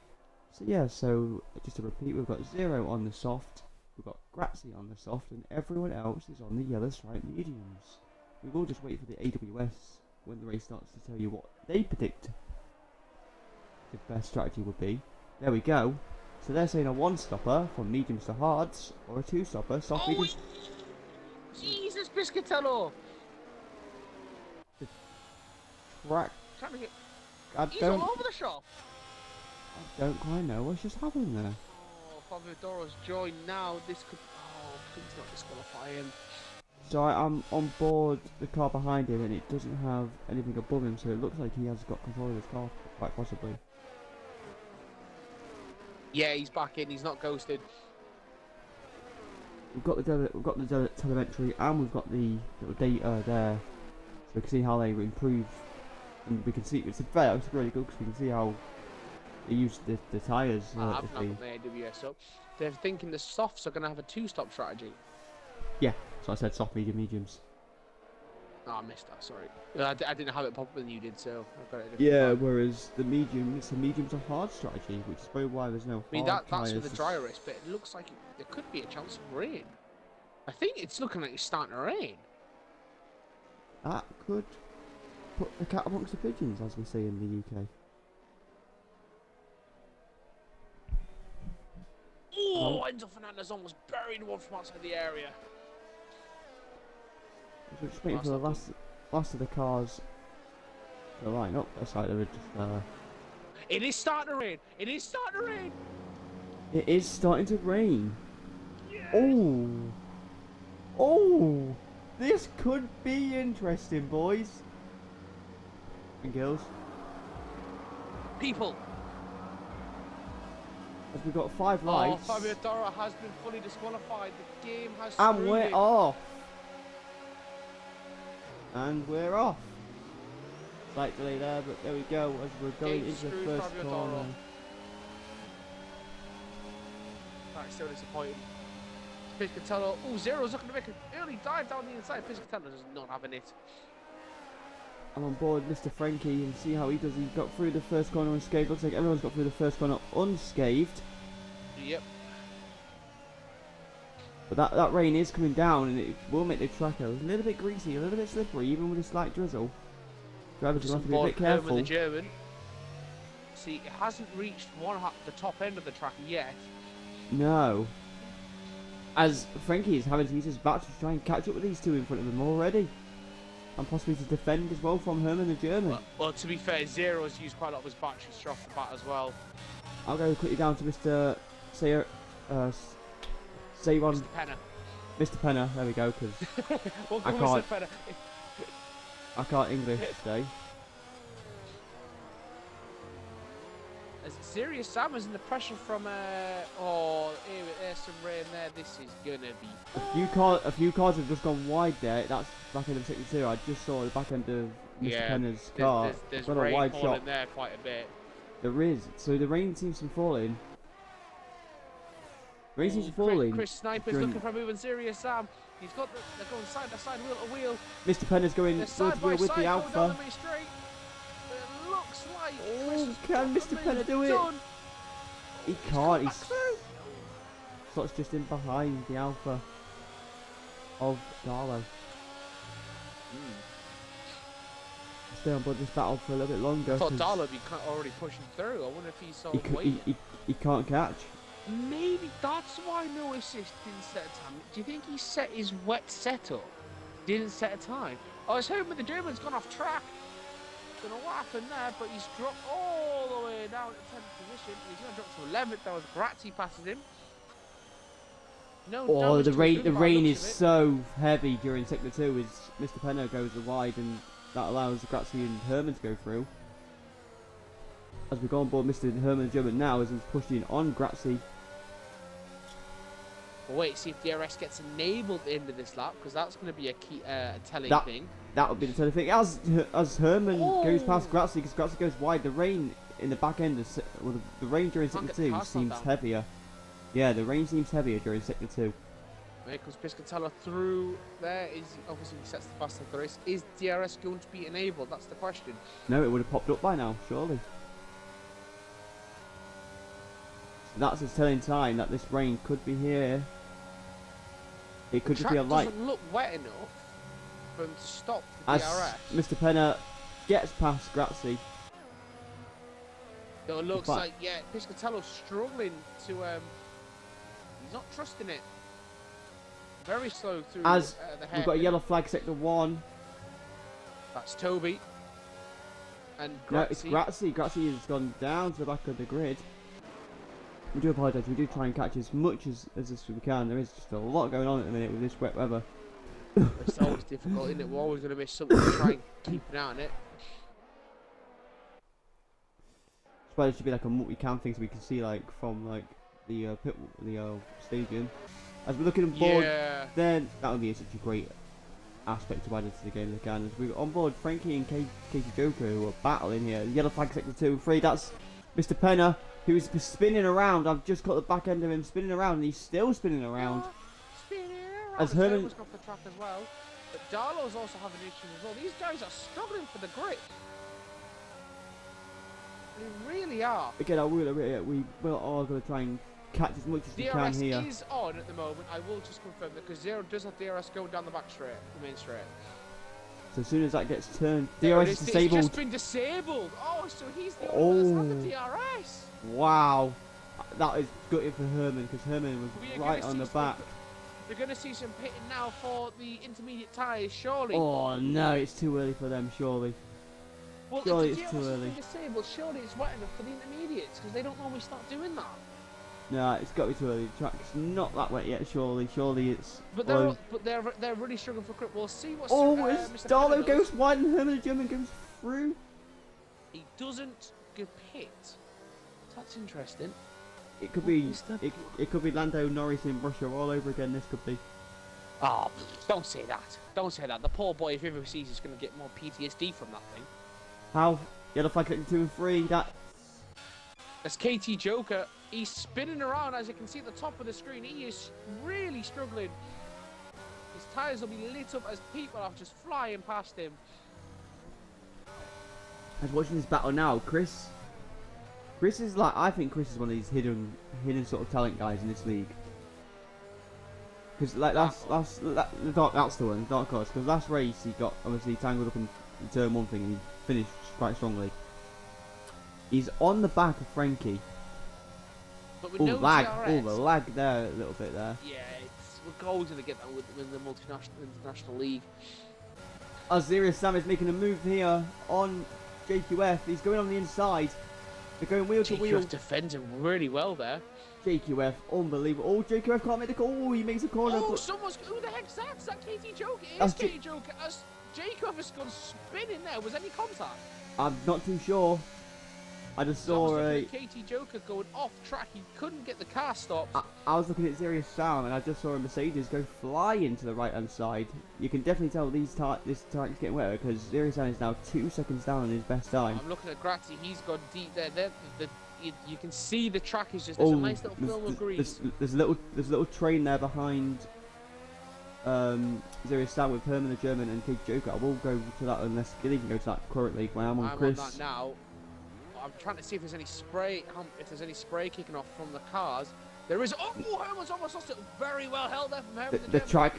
So yeah, so just to repeat, we've got Zero on the soft, we've got Grazzi on the soft, and everyone else is on the yellow stripe mediums. We will just wait for the AWS when the race starts to tell you what they predict the best strategy would be. There we go. So they're saying a 1-stopper from mediums to hards, or a 2-stopper, soft mediums. Jesus, Piscatello! Track. Trying to get... He's don't, all over the shop! I don't quite know what's just happened there. Oh, Fabio Doro's joined now. This could... Oh, please not disqualify him. So I'm on board the car behind him, and it doesn't have anything above him, so it looks like he has got control of his car, quite possibly. Yeah, he's back in. He's not ghosted. We've got the telemetry, and we've got the little data there, so we can see how they improve. And we can see it's really good because we can see how they use the tyres. I've not got my AWS up. They're thinking the softs are going to have a 2-stop strategy. Yeah, so I said soft, medium, mediums. Oh, I missed that. Sorry, I didn't have it pop up than you did, so I've got it. Yeah, whereas the mediums are hard strategy, which is probably why there's no. I mean that's for the dry race, but it looks like there could be a chance of rain. I think it's looking like it's starting to rain. That could put the cat amongst the pigeons, as we say in the UK. Oh, Enzo Fernandez almost buried one from outside the area. We're just waiting for the last of the cars to line up. That's like they were just. It is starting to rain. It is starting to rain. It is starting to rain. Yes. Oh, this could be interesting, boys and girls. People. As we've got 5 lights. Oh, Fabio Doro has been fully disqualified. The game has. And we're off. And we're off. Slight delay there, but there we go. As we're going into the first corner. That's so disappointing. Piscatello. Oh, Zero's looking to make an early dive down the inside. Piscatello does not have it. I'm on board Mr. Frankie and see how he does. He got through the first corner unscathed. Looks like everyone's got through the first corner unscathed. Yep. But that rain is coming down, and it will make the track a little bit greasy, a little bit slippery, even with a slight drizzle. Drivers will have to be a bit careful. The German. See, it hasn't reached the top end of the track yet. No. As Frankie is having to use his battery to try and catch up with these 2 in front of him already. And possibly to defend as well from him and the German. Well, to be fair, Zero's used quite a lot of his batteries straight off the bat as well. I'll go quickly down to Mr. Sayron. Mr. Penner. Mr. Penner, there we go, because I can't English today. As Serious Sam is in the pressure from there's some rain there. This is gonna be. A few cars have just gone wide there. That's back end of sector 2. I just saw the back end of Mr. Penner's car. There's got rain a wide falling shot there quite a bit. There is. So the rain seems to be falling. Rain seems to be falling. Chris Sniper's looking for a move on Serious Sam. They're going side to side, wheel to wheel. Mr. Penner's going wheel to wheel with the Alpha. It looks like. Oh, can Mr. Penner do it? Done. He can't. He's Slots just in behind the Alpha of Darlow. Stay on board this battle for a little bit longer. I thought Darlow would be already pushing through. I wonder if he's sort of waiting. He can't catch. Maybe that's why no assist didn't set a time. Do you think he set his wet setup? Didn't set a time? I was hoping the German's gone off track. Don't know what happened there, but he's dropped all the way down to 10th position. He's going to drop to 11th. That was Grazzi passes him. No, the rain is so heavy during sector 2 as Mr. Penner goes wide, and that allows Grazzi and Herman to go through. As we go on board Mr. Herman the German now, as he's pushing on Grazzi. Well, wait, see if DRS gets enabled into this lap, because that's going to be a key, telling thing. That would be the telling thing. As Herman goes past Grazzi, because Grazzi goes wide, the rain in the back end, well, the rain during Sector 2 seems heavier. Yeah, the rain seems heavier during Sector 2. Here comes Piscatella through there. Is obviously he sets the fastest of the race. Is DRS going to be enabled? That's the question. No, it would have popped up by now, surely. So that's a telling sign that this rain could be here. It could just be a light. The track doesn't look wet enough for him to stop the As DRS. Mr. Penner gets past Grazzi. So it looks like, yeah, Piscatello's struggling to, he's not trusting it. Very slow through As the hairpin. we've got a yellow flag, Sector 1. That's Toby. And Grazzi. No, it's Grazzi. Grazzi has gone down to the back of the grid. We do apologise, we do try and catch as much as we can. There is just a lot going on at the minute with this wet weather. It's always difficult, isn't it? We're always going to miss something to try and keep an eye on it. I suppose it should be like a multi-cam thing so we can see like from like the stadium. As we're looking on board, then that would be such a great aspect to add into the game again. As we're on board, Frankie and Katie Joker who are battling here. Yellow flag Sector 2 and 3. That's Mr. Penner, who's spinning around. I've just got the back end of him spinning around, and he's still spinning around. As Herman was off the track as well, but Darlow's also having issues as well. These guys are struggling for the grip. They really are. Again, we are going to try and catch as much as we can here. DRS is on at the moment. I will just confirm that because Zero does have DRS going down the back straight, the main straight. So as soon as that gets turned, DRS is disabled. It's just been disabled. Oh, so he's the only one that's had the DRS. Wow, that is gutted for Herman because Herman was right on the back. They're going to see some pitting now for the intermediate tyres, surely. Oh no, it's too early for them, surely. Well, surely if it's too early. Disabled, surely it's wet enough for the intermediates because they don't normally start doing that. No, it's got to be too early. The track's not that wet yet, surely. Surely it's. But they're really struggling for grip. We'll see what's. Mr. Darlow goes wide and Herman the German goes through. He doesn't go pit. That's interesting. It could be. It could be Lando Norris in Russia all over again. This could be. Oh, don't say that. Don't say that. The poor boy, if he ever sees, is going to get more PTSD from that thing. How? Yellow flag 2 and 3. That's KT Joker. He's spinning around, as you can see at the top of the screen. He is really struggling. His tyres will be lit up as people are just flying past him. I was watching this battle now. Chris is like, I think Chris is one of these hidden sort of talent guys in this league. Because like that's the one, Dark Horse. Because last race he got obviously tangled up in the turn 1 thing and he finished quite strongly. He's on the back of Frankie. But with no lag! DRS, Oh, the lag there, a little bit there. Yeah, we're always going to get that with the international league. Azirius Sam is making a move here on JQF. He's going on the inside. They're going wheel to wheel. JQF defends him really well there. JQF, unbelievable. Oh, JQF can't make the call. Oh, he makes a corner. Oh, who the heck's that? Is that KT Joker? It is KT Joker. As JQF has gone spinning there. Was any contact? I'm not too sure. I just saw a KT Joker going off track. He couldn't get the car stopped. I was looking at Zirius Sam and I just saw a Mercedes go flying to the right hand side. You can definitely tell this track is getting wetter because Zirius Sam is now 2 seconds down on his best time. I'm looking at Grazzi. He's gone deep there. You can see the track is just. There's a nice little film of grease. There's a little train there behind Zirius Sam with Herman the German and KT Joker. I will go to that unless Gilly can go to that currently when I'm on Chris. On that now. I'm trying to see if there's any spray, kicking off from the cars. There is. Oh, Herman's almost lost it. Very well held there from Herman. The track.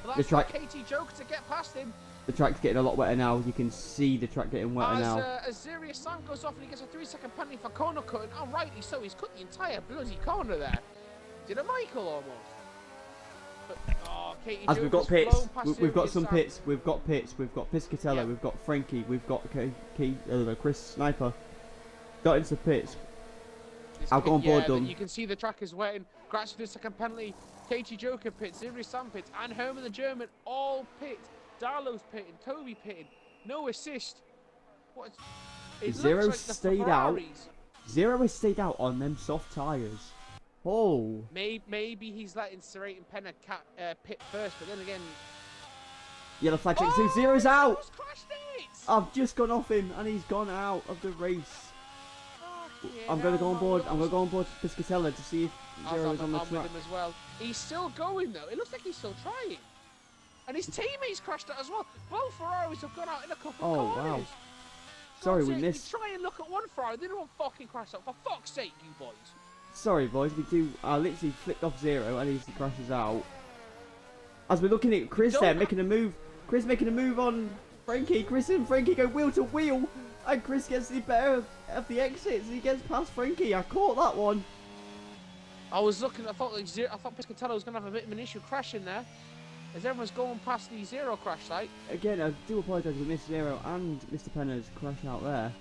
KT Joker to get past him. The track's getting a lot wetter now. You can see the track getting wetter now. As Zirius Sam goes off and he gets a 3-second penalty for corner cutting. Oh, rightly so. He's cut the entire bloody corner there. Did a Michael almost. But, KT as we've got pits, we've got some Sam. pits. We've got pits. We've got Piscatella. Yeah. We've got Frankie. We've got Chris Sniper. Got into the pits. I'll go on board them. You can see the track is wetting. Gratz for the second penalty. KT Joker pits, Zirius Sam pits, and Herman the German all pit. Darlow's pitting, Toby pitting. No assist. What? It Zero looks like the stayed out. Ferraris. Zero has stayed out on them soft tyres. Oh. Maybe he's letting Serrate and Penna pit first, but then again. Yellow flag check. Oh, Zero's out. almost crashed it. I've just gone off him and he's gone out of the race. I'm going to go on board. I'm going to go on board Piscatella to see if Zero is on the track. with him as well. He's still going though. It looks like he's still trying. And his teammates crashed out as well. Both Ferraris have gone out in a couple of corners. Wow. Sorry, we missed. You try and look at one Ferrari, they don't fucking crash out. For fuck's sake, you boys. Sorry, boys. We do. I literally flicked off Zero and he crashes out. As we're looking at Chris there making a move. Chris making a move on Frankie. Chris and Frankie go wheel to wheel. And Chris gets the better of the exits. He gets past Frankie. I caught that one. I was looking. I thought Piscatella was gonna have a bit of an issue crashing there, as everyone's going past the Zero crash site. Again, I do apologise. We missed Zero and Mr. Penna's crash out there.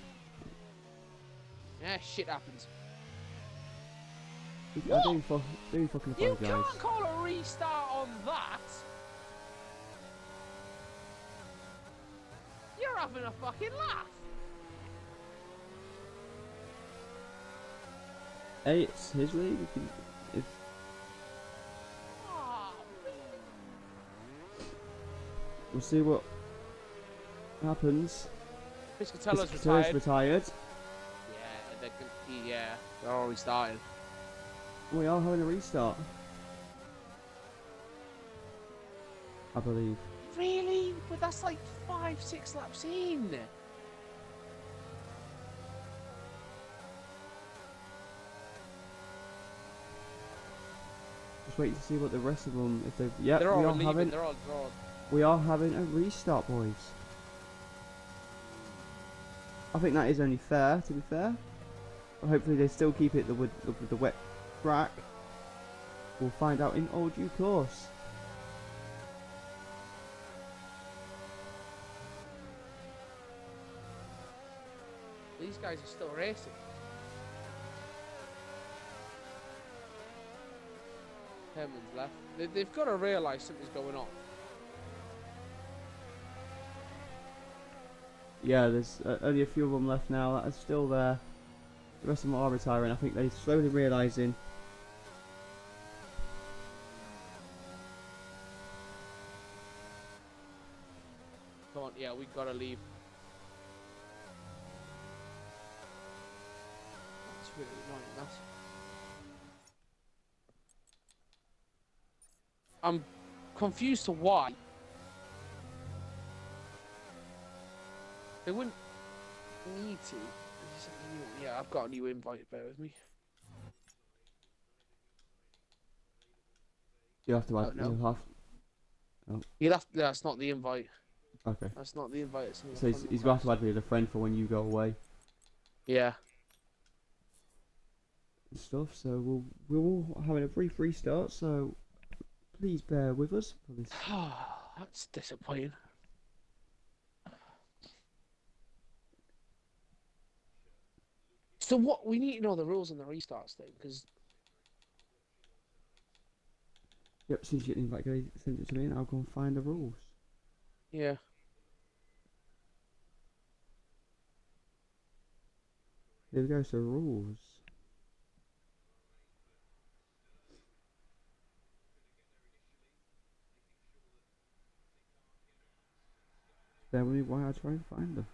Yeah, shit happens. I do fucking apologise. You can't call a restart on that. You're having a fucking laugh. Hey, it's his league. If Oh, we'll see what happens. Piscatella's retired. Yeah, they're already starting. We are having a restart. I believe. Really? But that's like 5-6 laps in. Just waiting to see what the rest of them. If they've. Yeah, They're all leaving. They're all drawn. We are having a restart, boys. I think that is only fair, to be fair. But hopefully they still keep it with the wet track. We'll find out in all due course. These guys are still racing. Herman's left. They've got to realise something's going on. Yeah, there's only a few of them left now that are still there. The rest of them are retiring. I think they're slowly realising. Come on, yeah, we've got to leave. That's really annoying, that. I'm confused to why. They wouldn't need to. Yeah, I've got a new invite, bear with me. You have to add. Oh, no. You'll have. That's not the invite. Okay. That's not the invite. It's So he's going to have to add me as a friend for when you go away. Yeah. And stuff. So we're all having a brief restart. So please bear with us for this. That's disappointing. So what we need to know the rules on the restarts thing, because Yep. Since you get the invite, go send it to me, and I'll go and find the rules. yeah. Here we go. So rules. Bear with me while I try and find them.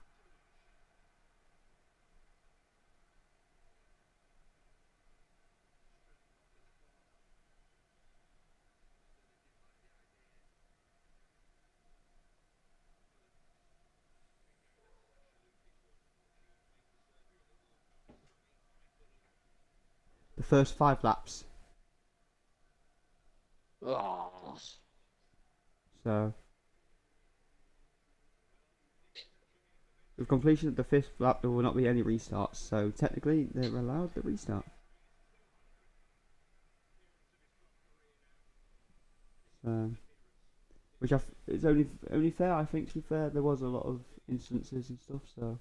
The first 5 laps. Oh. So with completion of the 5th lap, there will not be any restarts. So technically, they're allowed the restart. So, which it's only fair, I think. To be fair, there was a lot of instances and stuff. So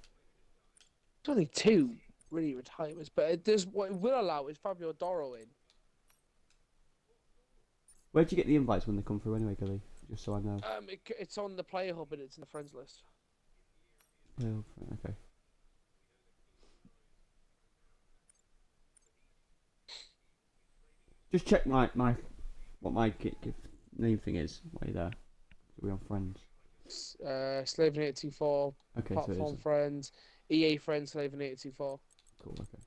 It's only 2 really retirements, but there's what it will allow is Fabio Doro in. where'd you get the invites when they come through anyway, Gilly? Just so I know. It's on the player hub and it's in the friends list. Oh, okay. Just check what my name thing is while you're there. We're on friends. SLAVENATOR, Okay, so it is. platform friends, EA friends, SLAVENATOR. Cool, okay.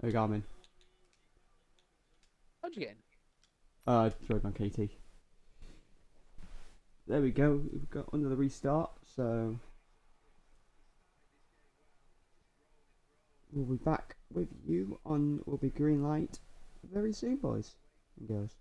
Hey, Garmin. How'd you get in? I drove on KT. There we go. We've got another restart, so we'll be back with you on will be green light very soon, boys and girls.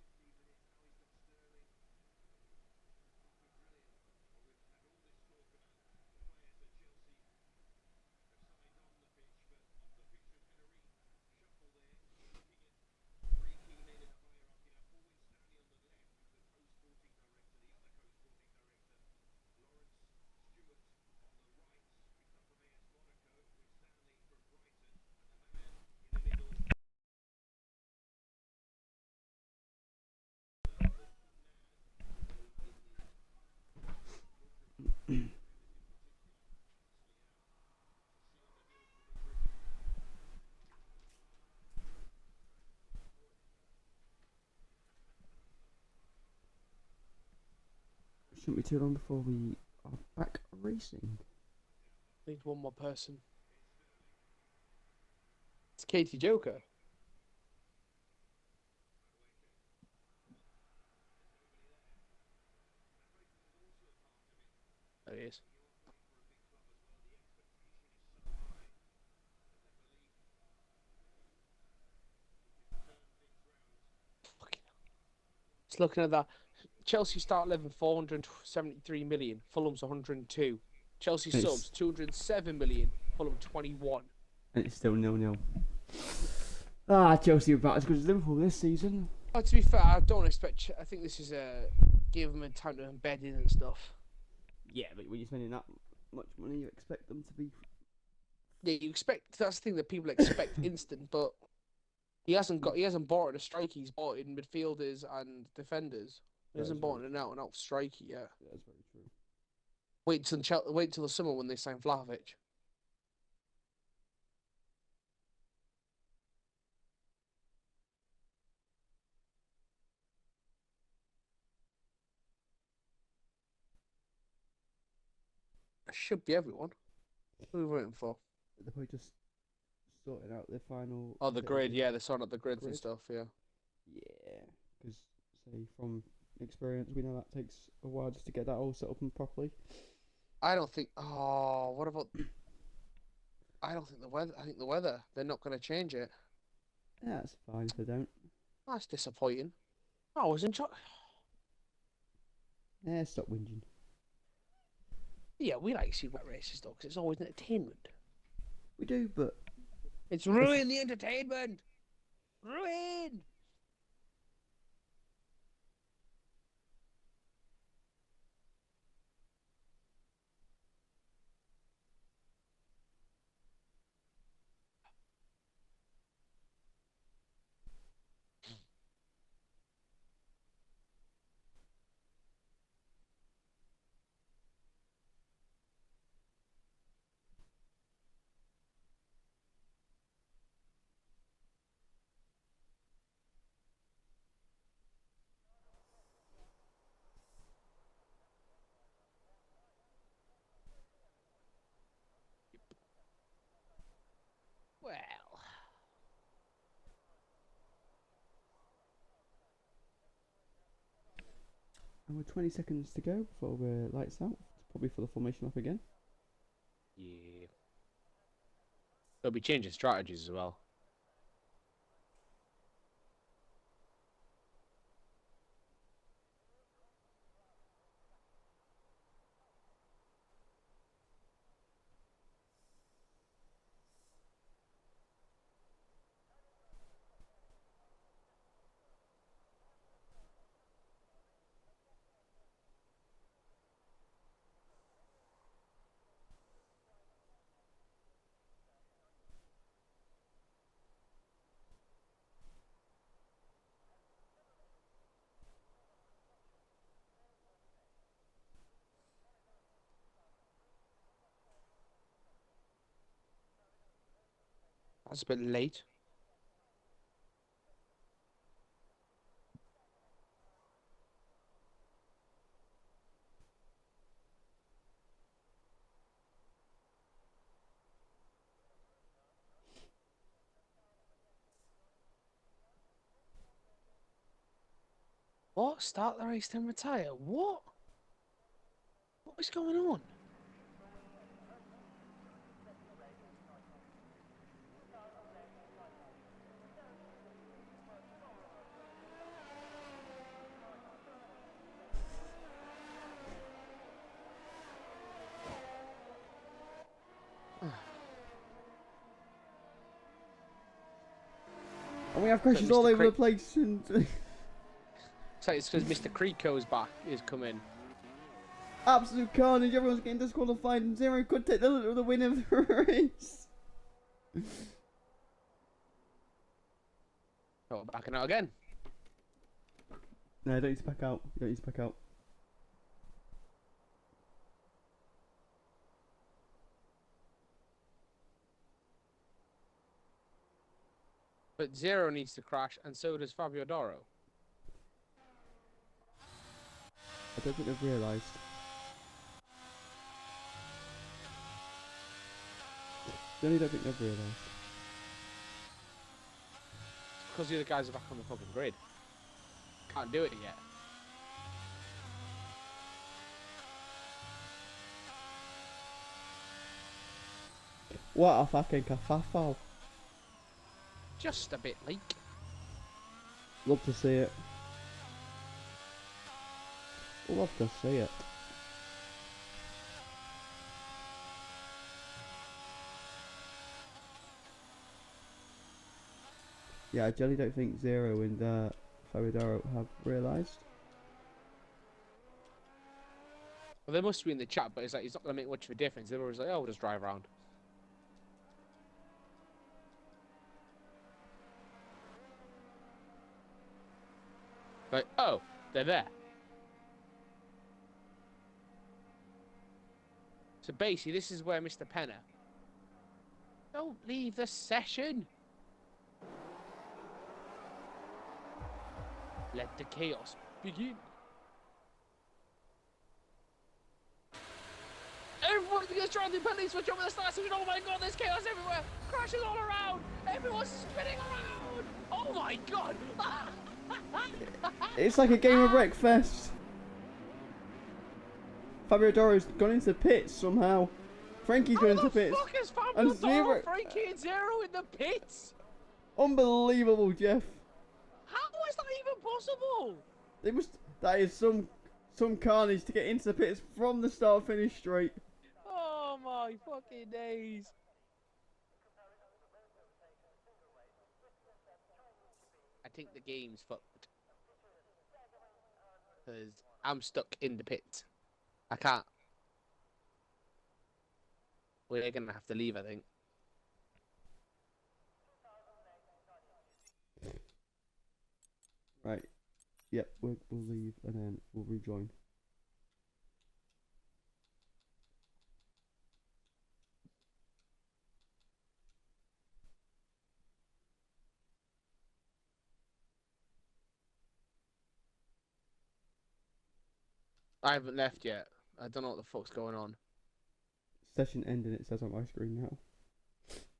Shouldn't be too long before we are back racing. Need one more person. It's Katie Joker. There he is. Fucking hell. Just looking at that. Chelsea start 11 473 million. Fulham's 102. Chelsea It's- subs 207 million. Fulham 21. And it's still 0-0. Ah, Chelsea are about as good as Liverpool this season. Oh, to be fair, I don't expect. I think this is give them a time to embed in and stuff. Yeah, but when you're spending that much money, you expect them to be. Yeah, you expect that's the thing that people expect instant, but he hasn't bought in a striker. He's bought in midfielders and defenders. He hasn't bought in an out and out striker yet. Yeah, that's very true. Wait till the summer when they sign Vlahovic. That should be everyone. Who are we waiting for? They're probably just sorting out their final. Oh, the grid. Yeah, they're sorting out the grids and Grid? stuff. Yeah. Yeah, because say from experience, we know that takes a while just to get that all set up and properly. I don't think. Oh, what about? I don't think the weather. I think the weather. They're not going to change it. Yeah, that's fine if they don't. That's disappointing. I was enjoying. Yeah, stop whinging. Yeah, we like to see wet races though, because it's always entertainment. We do, but It's ruin the entertainment. Ruin. Well, and we're 20 seconds to go before we're lights out. It's probably for the formation up again. yeah. They'll be changing strategies as well. That's a bit late. What? Start the race then retire? What? What is going on? And we have crashes all over the place. And So it's because Mr. Creeko's back is coming. absolute carnage. Everyone's getting disqualified, and Zero could take the win of the race. Oh, backing out again. No, don't need to back out. You don't need to back out. But Zero needs to crash, and so does Fabio Doro. I don't think they've realised. I really don't think they've realised. Because the other guys are back on the fucking grid. Can't do it yet. What a fucking kerfuffle. Just a bit leak. Love to see it. Love to see it. Yeah, I generally don't think Zero and Faridaro have realised. Well, they must be in the chat, but it's like it's not going to make much of a difference. They're always like, oh, we'll just drive around. Like, oh, they're there. So basically, this is where Mr. Penner. Don't leave the session. Let the chaos begin. Everyone's going to try and do penalties for jumping the start. Oh my god, there's chaos everywhere. Crashes all around. Everyone's spinning around. Oh my god. It's like a game of breakfast. Fabio Doro's gone into the pits somehow. Frankie's gone into the pits. How the fuck is Fabio And Doro, Zero... Frankie and Zero in the pits? Unbelievable, Jeff. How is that even possible? They must... That is some carnage to get into the pits from the start finish straight. Oh my fucking days. I think the game's fucked. Because I'm stuck in the pit. I can't. We're going to have to leave, I think. Right. Yep, we'll leave and then we'll rejoin. I haven't left yet. I don't know what the fuck's going on. Session ending, it says on my screen now.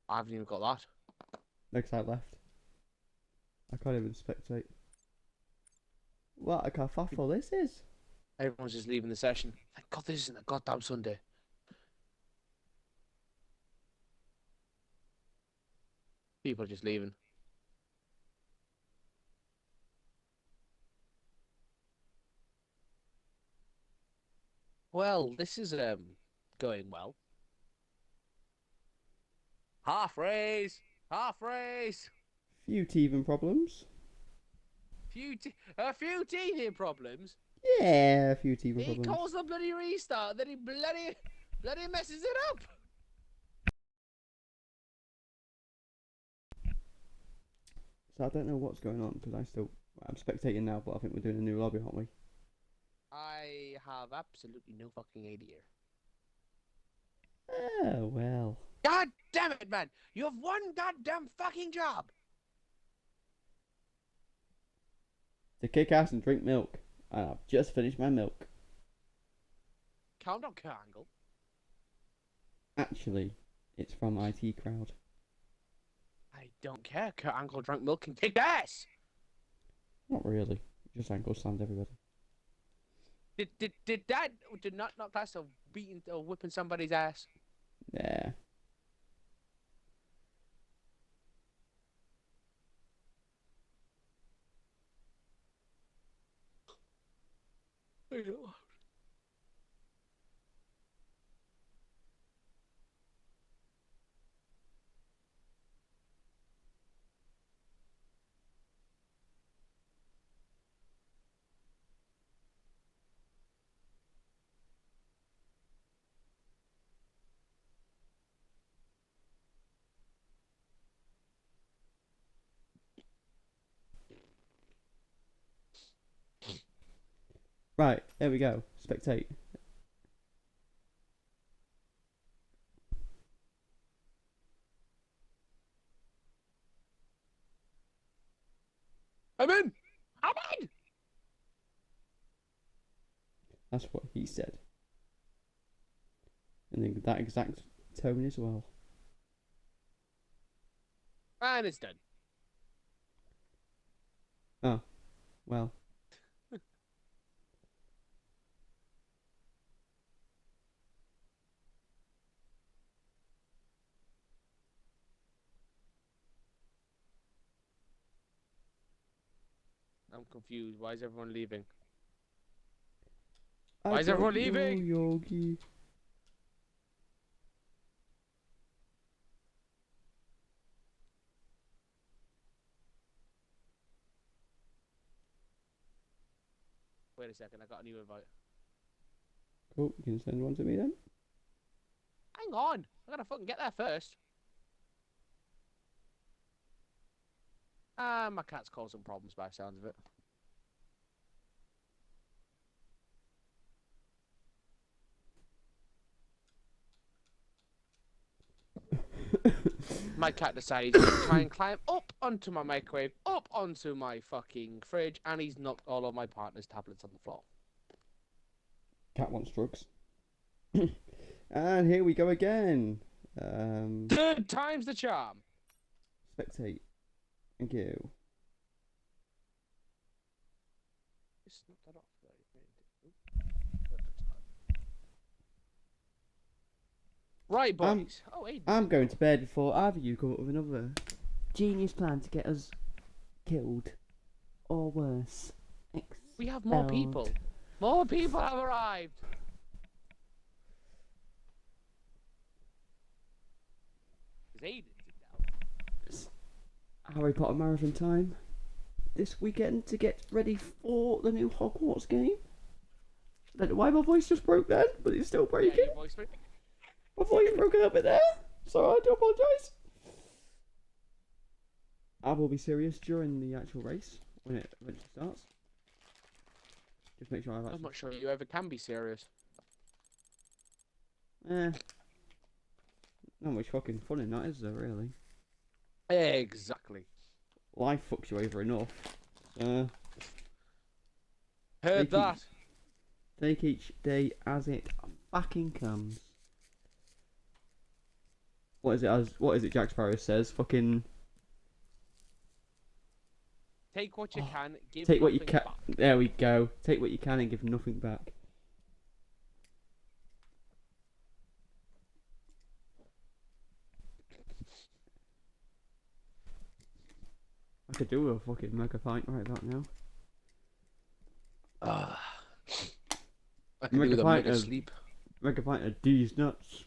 I haven't even got that. Next I left. I can't even spectate. What a kerfuffle this is. Everyone's just leaving the session. Thank God this isn't a goddamn Sunday. People are just leaving. Well, this is going well. Half race, half race. Few teething problems. A few teething problems. Yeah, a few teething He problems. calls the bloody restart, then he bloody messes it up. So I don't know what's going on because I'm spectating now, but I think we're doing a new lobby, aren't we? I have absolutely no fucking idea. Oh well. God damn it, man! You have one goddamn fucking job. To kick ass and drink milk. And I've just finished my milk. Calm down, Kurt Angle. Actually, it's from IT Crowd. I don't care. Kurt Angle drank milk and kicked ass. Not really. Just Angle slammed everybody. Did not class of beating or whipping somebody's ass? Yeah. I know. Right, there we go. Spectate. I'm in. I'm in. That's what he said. And in that exact tone as well. And it's done. Oh, well. I'm confused. Why is everyone leaving? Why is everyone don't know, leaving? Yogi. Wait a second, I got a new invite. Cool, you can send one to me then. Hang on, I gotta fucking get there first. My cat's causing problems by the sounds of it. My cat decided to try and climb up onto my microwave, up onto my fucking fridge, and he's knocked all of my partner's tablets on the floor. Cat wants drugs. And here we go again. Third time's the charm. Spectate. Thank you. Just knock that off. Right, boys. I'm going to bed before either of you come up with another genius plan to get us killed. Or worse. We have more expelled. people. More people have arrived. Aiden's in now. Harry Potter marathon time this weekend to get ready for the new Hogwarts game. I don't know why my voice just broke then, but it's still breaking. Yeah, your voice breaking. My voice broke a little bit there, so I do apologise. I will be serious during the actual race when it eventually starts. Just make sure I've actually... I'm not sure you ever can be serious. Not much fucking fun in that, is there, really? Exactly. Life fucks you over enough. Heard that. Take each day as it fucking comes. What is it Jack Sparrow says? Fucking... Take what you can, give Take what you nothing can. back. There we go. Take what you can and give nothing back. I could do a fucking mega pint right about now. I can Mega do the pint mega of- sleep. Mega pint of D's nuts.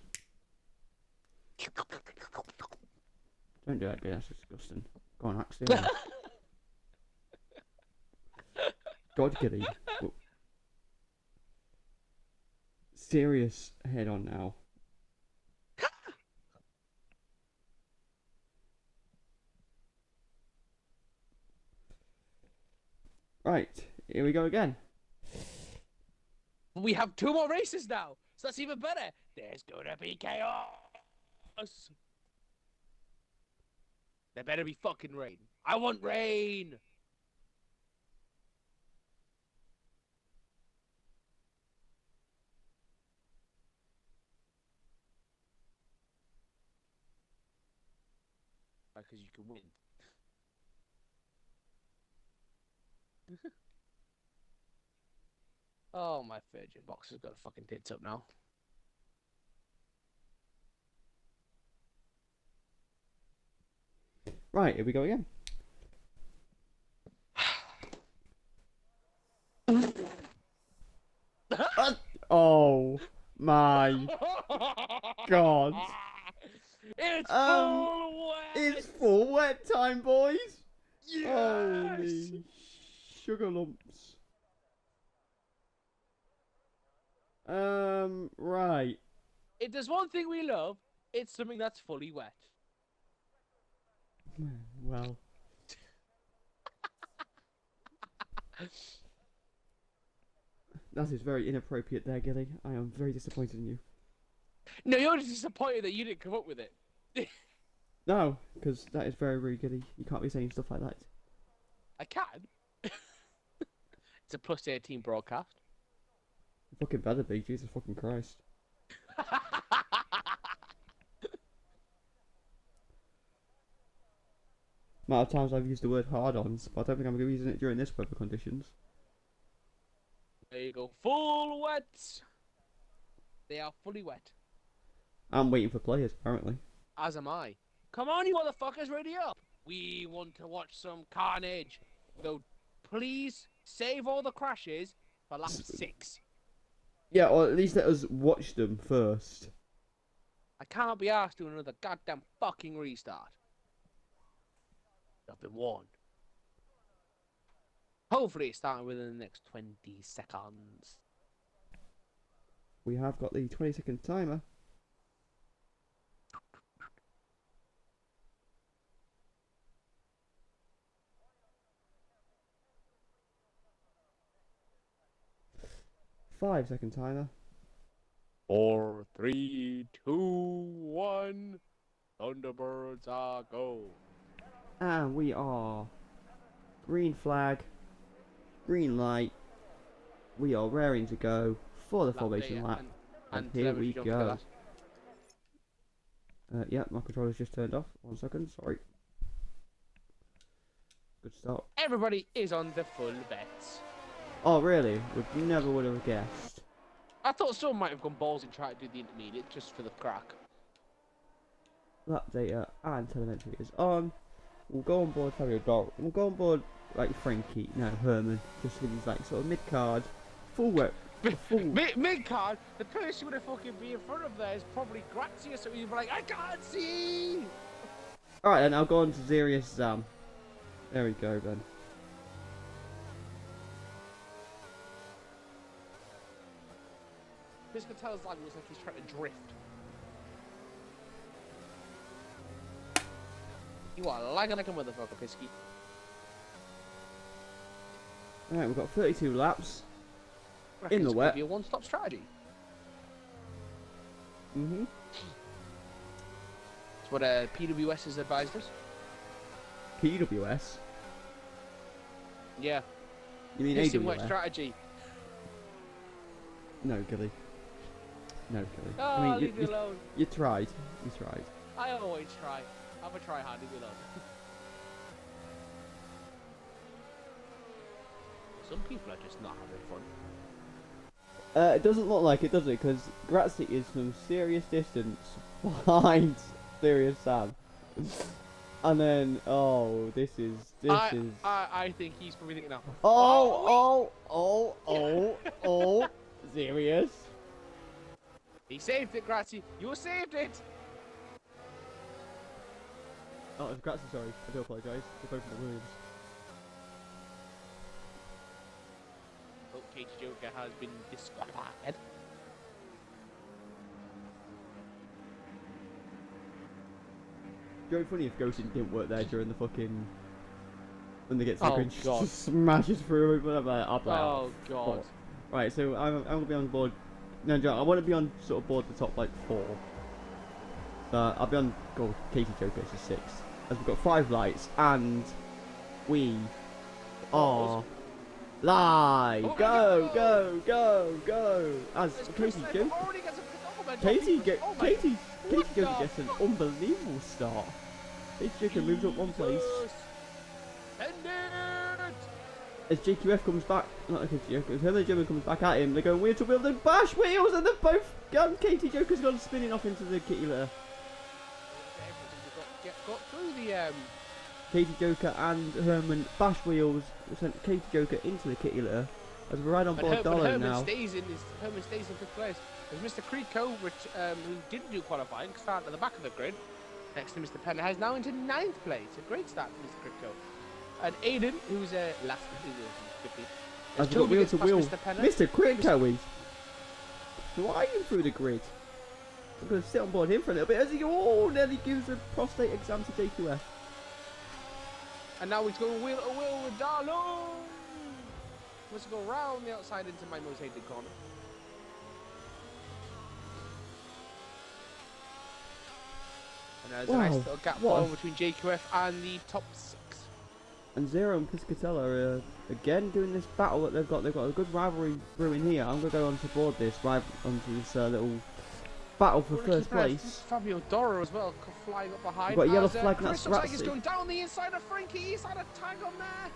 Don't do that, dude. That's disgusting. Go on, actually. God, giddy. Serious head on now. Right, here we go again. We have 2 more races now, so that's even better. There's gonna be chaos. There better be fucking rain. I want rain! Because you can win. Oh, my Virgin box has got fucking tits up now. Right, here we go again. Oh my god. It's full wet! It's full wet time, boys! Yes! Holy sugar lumps. Right. If there's one thing we love, it's something that's fully wet. Well. That is very inappropriate there, Gilly. I am very disappointed in you. No, you're just disappointed that you didn't come up with it. No, because that is very rude, Gilly. You can't be saying stuff like that. I can. It's a plus 18 broadcast. You fucking better be, Jesus fucking Christ. Amount of times I've used the word hard-ons, but I don't think I'm going to be using it during this weather conditions. There you go. Full wet. They are fully wet. I'm waiting for players, apparently. As am I. Come on, you motherfuckers, ready up. We want to watch some carnage. Though, please save all the crashes for lap 6. Yeah, or at least let us watch them first. I cannot be asked to do another goddamn fucking restart. I've been warned. Hopefully it's starting within the next 20 seconds. We have got the 20-second timer. Five-second timer. 4, 3, 2, 1. Thunderbirds are go. And we are green flag, green light. We are raring to go for the formation lap. And here we go. Yeah, my controller's just turned off. 1 second, sorry. Good start. Everybody is on the full bets. Oh, really? Never would have guessed. I thought someone might have gone balls and tried to do the intermediate just for the crack. Lap data and telemetry is on. We'll go on board Fabio Dot. We'll go on board like Frankie, no Herman, just with his like sort of mid card, full wet. Mid card, the person would have fucking be in front of there is probably Grazia, so he'd be like, I can't see. All right, then I'll go on to Zerius Zam. There we go then. This Gatell's lag looks like he's trying to drift. You are lagging like a motherfucker, Pisky. All right, we've got 32 laps. In the wet. Be a one-stop strategy. Mhm. That's what PWS has advised us. PWS. Yeah. You mean Pissing wet AWS? strategy. No, Gilly. No, Gilly. Oh, I mean, leave me alone. you tried. You tried. I always try. I'm a try hard, leave me alone. Some people are just not having fun. It doesn't look like it, does it? Because Grazzi is some serious distance behind Serious Sam. And then, oh, this is. I think he's probably thinking now. Oh, serious. He saved it, Grazzi. You saved it. Oh, it's Grazzi, sorry. I do apologise. They're both in the Williams. Oh, Cage Joker has been disqualified. It'd be funny if ghosting didn't work there during the fucking. When they get Oh, stuck and God. just smashes through it, whatever. I'll play Oh, God. Right, so I'm gonna be on board. No, John, I want to be on sort of board the top like 4. I'll be on goal. Katie Joker is 6. as we've got 5 lights, and we are live. Oh, Go, go. go, go, go. As There's Katie Chris goes, already gets a compliment. Katie What goes the gets an unbelievable start. Katie Joker moves up 1 place. End it! As JQF comes back, not Katie Joker, as Herman German comes back at him, they're going wheel to wheel, then bash wheels, and they're both gone. Katie Joker's gone spinning off into the kitty litter. Got through the Katie Joker and Herman bash wheels, sent Katie Joker into the kitty litter. As we're right on board Darling now. Herman stays in 5th place. There's Mr. Creeko, who didn't do qualifying, started at the back of the grid, next to Mr. Penner, has now into 9th place. A great start for Mr. Creeko. And Aiden, who's last, as we got wheel to wheel, Mr. Creeko is flying through the grid. I'm going to sit on board him for a little bit as he nearly gives a prostate exam to JQF. And now he's going wheel to wheel with Darlo. Let's go round the outside into my most hated corner. And there's a nice little gap formed between JQF and the top 6. And Zero and Piscatella are again doing this battle that they've got. They've got a good rivalry brewing here. I'm going to go on to board this, onto this little battle for first place. Fabio Doro as well, flying up behind. We've got a yellow flag, and Chris that's looks like he's Ratsy. going down the inside of Frankie. He's had a tag on there.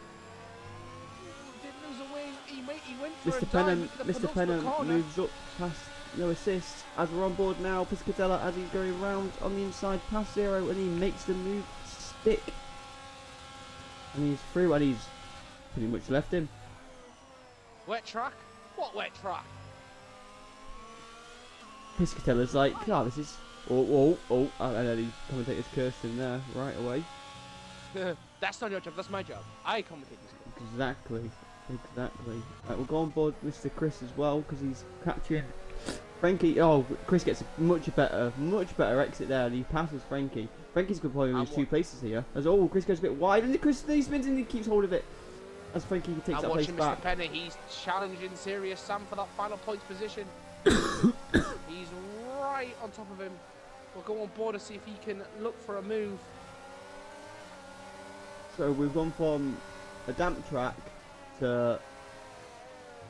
Didn't lose a wing. He went for Mr. a dive Penham, into the Mr. penultimate Penham corner. moves up past no assists. As we're on board now, Piscatella as he's going round on the inside past Zero, and he makes the move stick. And he's through, and he's pretty much left him. Wet track? What wet track? Piscatella's like, this is... and then he commentator's cursed him there right away. That's not your job, that's my job. I commentate this. Exactly. Right, we'll go on board Mr. Chris as well, because he's catching Frankie. Oh, Chris gets a much better exit there, and he passes Frankie. Frankie's going to probably lose 2 places here. As Chris goes a bit wide, and Chris spins and he keeps hold of it. As Frankie takes that place back. Mr. Penner, he's challenging Serious Sam for that final points position. He's right on top of him. We'll go on board to see if he can look for a move. So we've gone from a damp track to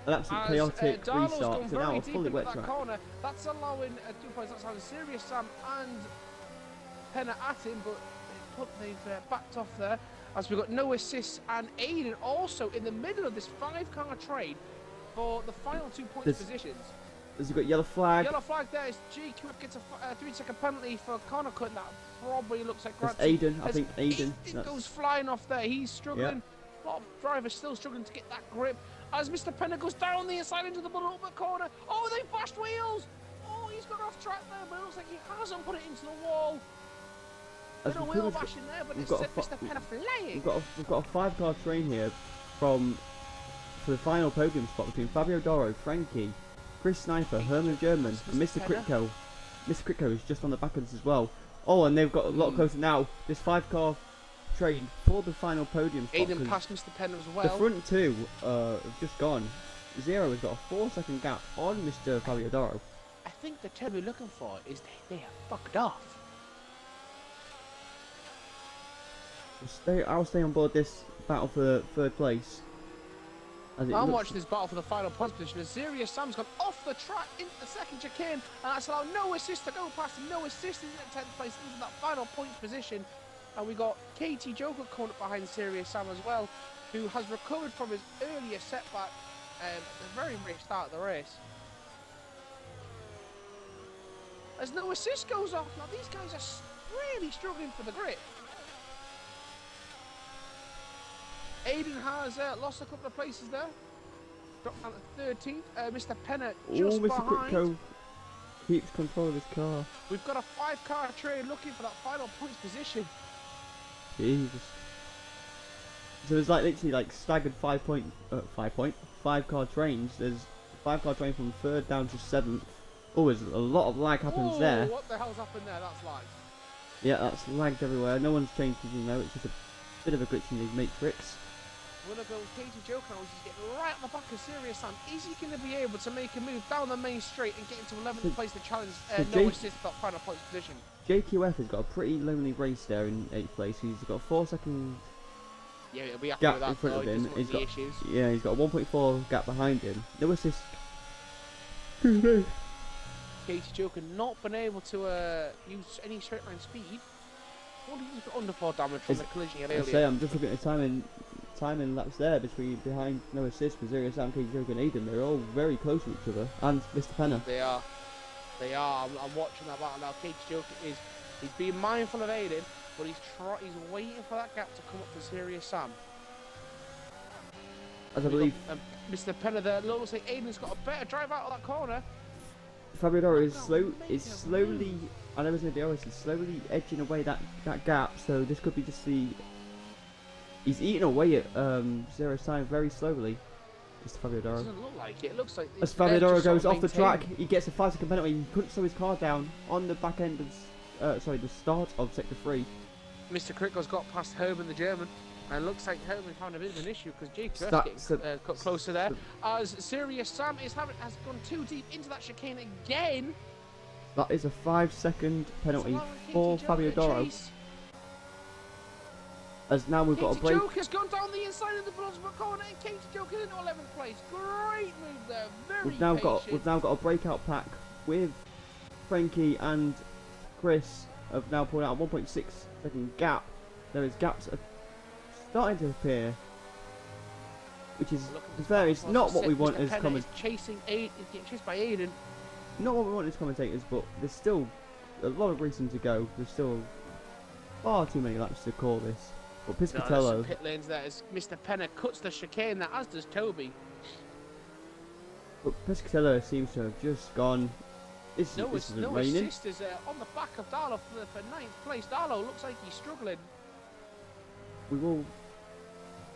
an absolute chaotic restart to now a fully wet track. Corner. That's allowing 2 points. That's allowing Serious Sam and Penner at him, but they've backed off there. As we've got no assists, and Aiden also in the middle of this 5-car trade for the final 2 points positions. As you've got yellow flag. Yellow flag there is JQF gets a 3-second penalty for corner cut. That probably looks like That's Aiden. I think Aiden. It goes flying off there. He's struggling. A lot of drivers still struggling to get that grip. As Mr. Penner goes down the inside into the penultimate corner. Oh, they bashed wheels. Oh, he's got off track there, but it looks like he hasn't put it into the wall. There's a wheel bashing there, but it's Mr. Penner flying. We've got a 5-car train here for the final podium spot between Fabio Doro, Frankie, Chris Sniper, Herman German, and Mr. Kritko. Mr. Kritko is just on the back of this as well. Oh, and they've got a lot closer now. This 5-car train for the final podium spot. Aiden passed Mr. Penner as well. The front 2 have just gone. Zero has got a 4-second gap on Mr. Fabio Doro. I think the term we're looking for is they are fucked off. I'll stay on board this battle for 3rd place. I'm watching this battle for the final points position. As Serious Sam's gone off the track into the 2nd chicane, and that's allowed no assist to go past him. No assist into 10th place into that final points position. And we got Katie Joker caught up behind Serious Sam as well, who has recovered from his earlier setback at the very start of the race. As no assist goes off, now these guys are really struggling for the grip. Aiden has lost a couple of places there. Dropped down to 13th. Mr. Penner just Mr. behind. Kritko keeps control of his car. We've got a 5-car train looking for that final points position. Jesus. So there's literally staggered 5-car trains. There's a 5-car train from 3rd down to 7th. Oh, there's a lot of lag happens there. What the hell's happened there? That's lag. Yeah, that's lagged everywhere. No one's changed anything though. It's just a bit of a glitch in the matrix. We're going to go with Katie Joker now, he's getting right on the back of Serious Sam. Is he going to be able to make a move down the main straight and get into 11th place to challenge no assist for that final point position? JQF has got a pretty lonely race there in 8th place. He's got a 4-second yeah, he'll be happy gap with that, in front of him. He's got issues. Yeah, he's got a 1.4 gap behind him. No assist. Katie Joker not been able to use any straight line speed. What did he got under 4 damage from the collision he had earlier? I'm just looking at the timing laps there behind no assist for Zero Sam, Katie Joker and Aiden. They're all very close to each other. And Mr. Penner. They are. I'm watching that battle now. Katie Joker he's being mindful of Aiden, but he's waiting for that gap to come up for Serious Sam. As I believe Mr. Penner there, looks like Aiden's got a better drive out of that corner. Fabiadoro is slowly, I know it's going to be honest, he's slowly edging away that gap, so this could be just he's eating away at Zero Sam very slowly, Mr. Fabiadoro. Doesn't look like it. It looks like as Fabiadoro goes off the track, he gets a 5-second penalty. He couldn't slow his car down on the back end of, the start of Sector 3. Mr. Krickel's got past Herman the German, and looks like Herman found a bit of an issue because Jake getting cut closer there. As Serious Sam has gone too deep into that chicane again. That is a 5-second penalty for Fabiadoro. As now we've got a break. Joker's gone down the inside of the penultimate corner, and Katie Joker into 11th place. Great move there. We've now got a breakout pack with Frankie and Chris have now pulled out a 1.6-second gap. There is gaps starting to appear, which is fair. It's not what we want as commentators. He's getting chased by Aiden. Not what we want as commentators, but there's still a lot of racing to go. There's still far too many laps to call this. But Piscatello. Pit lanes there as Mr. Penner cuts the chicane there, as does Toby. But Piscatello seems to have just gone. This isn't raining. Assist is on the back of Darlow for 9th place. Darlow looks like he's struggling.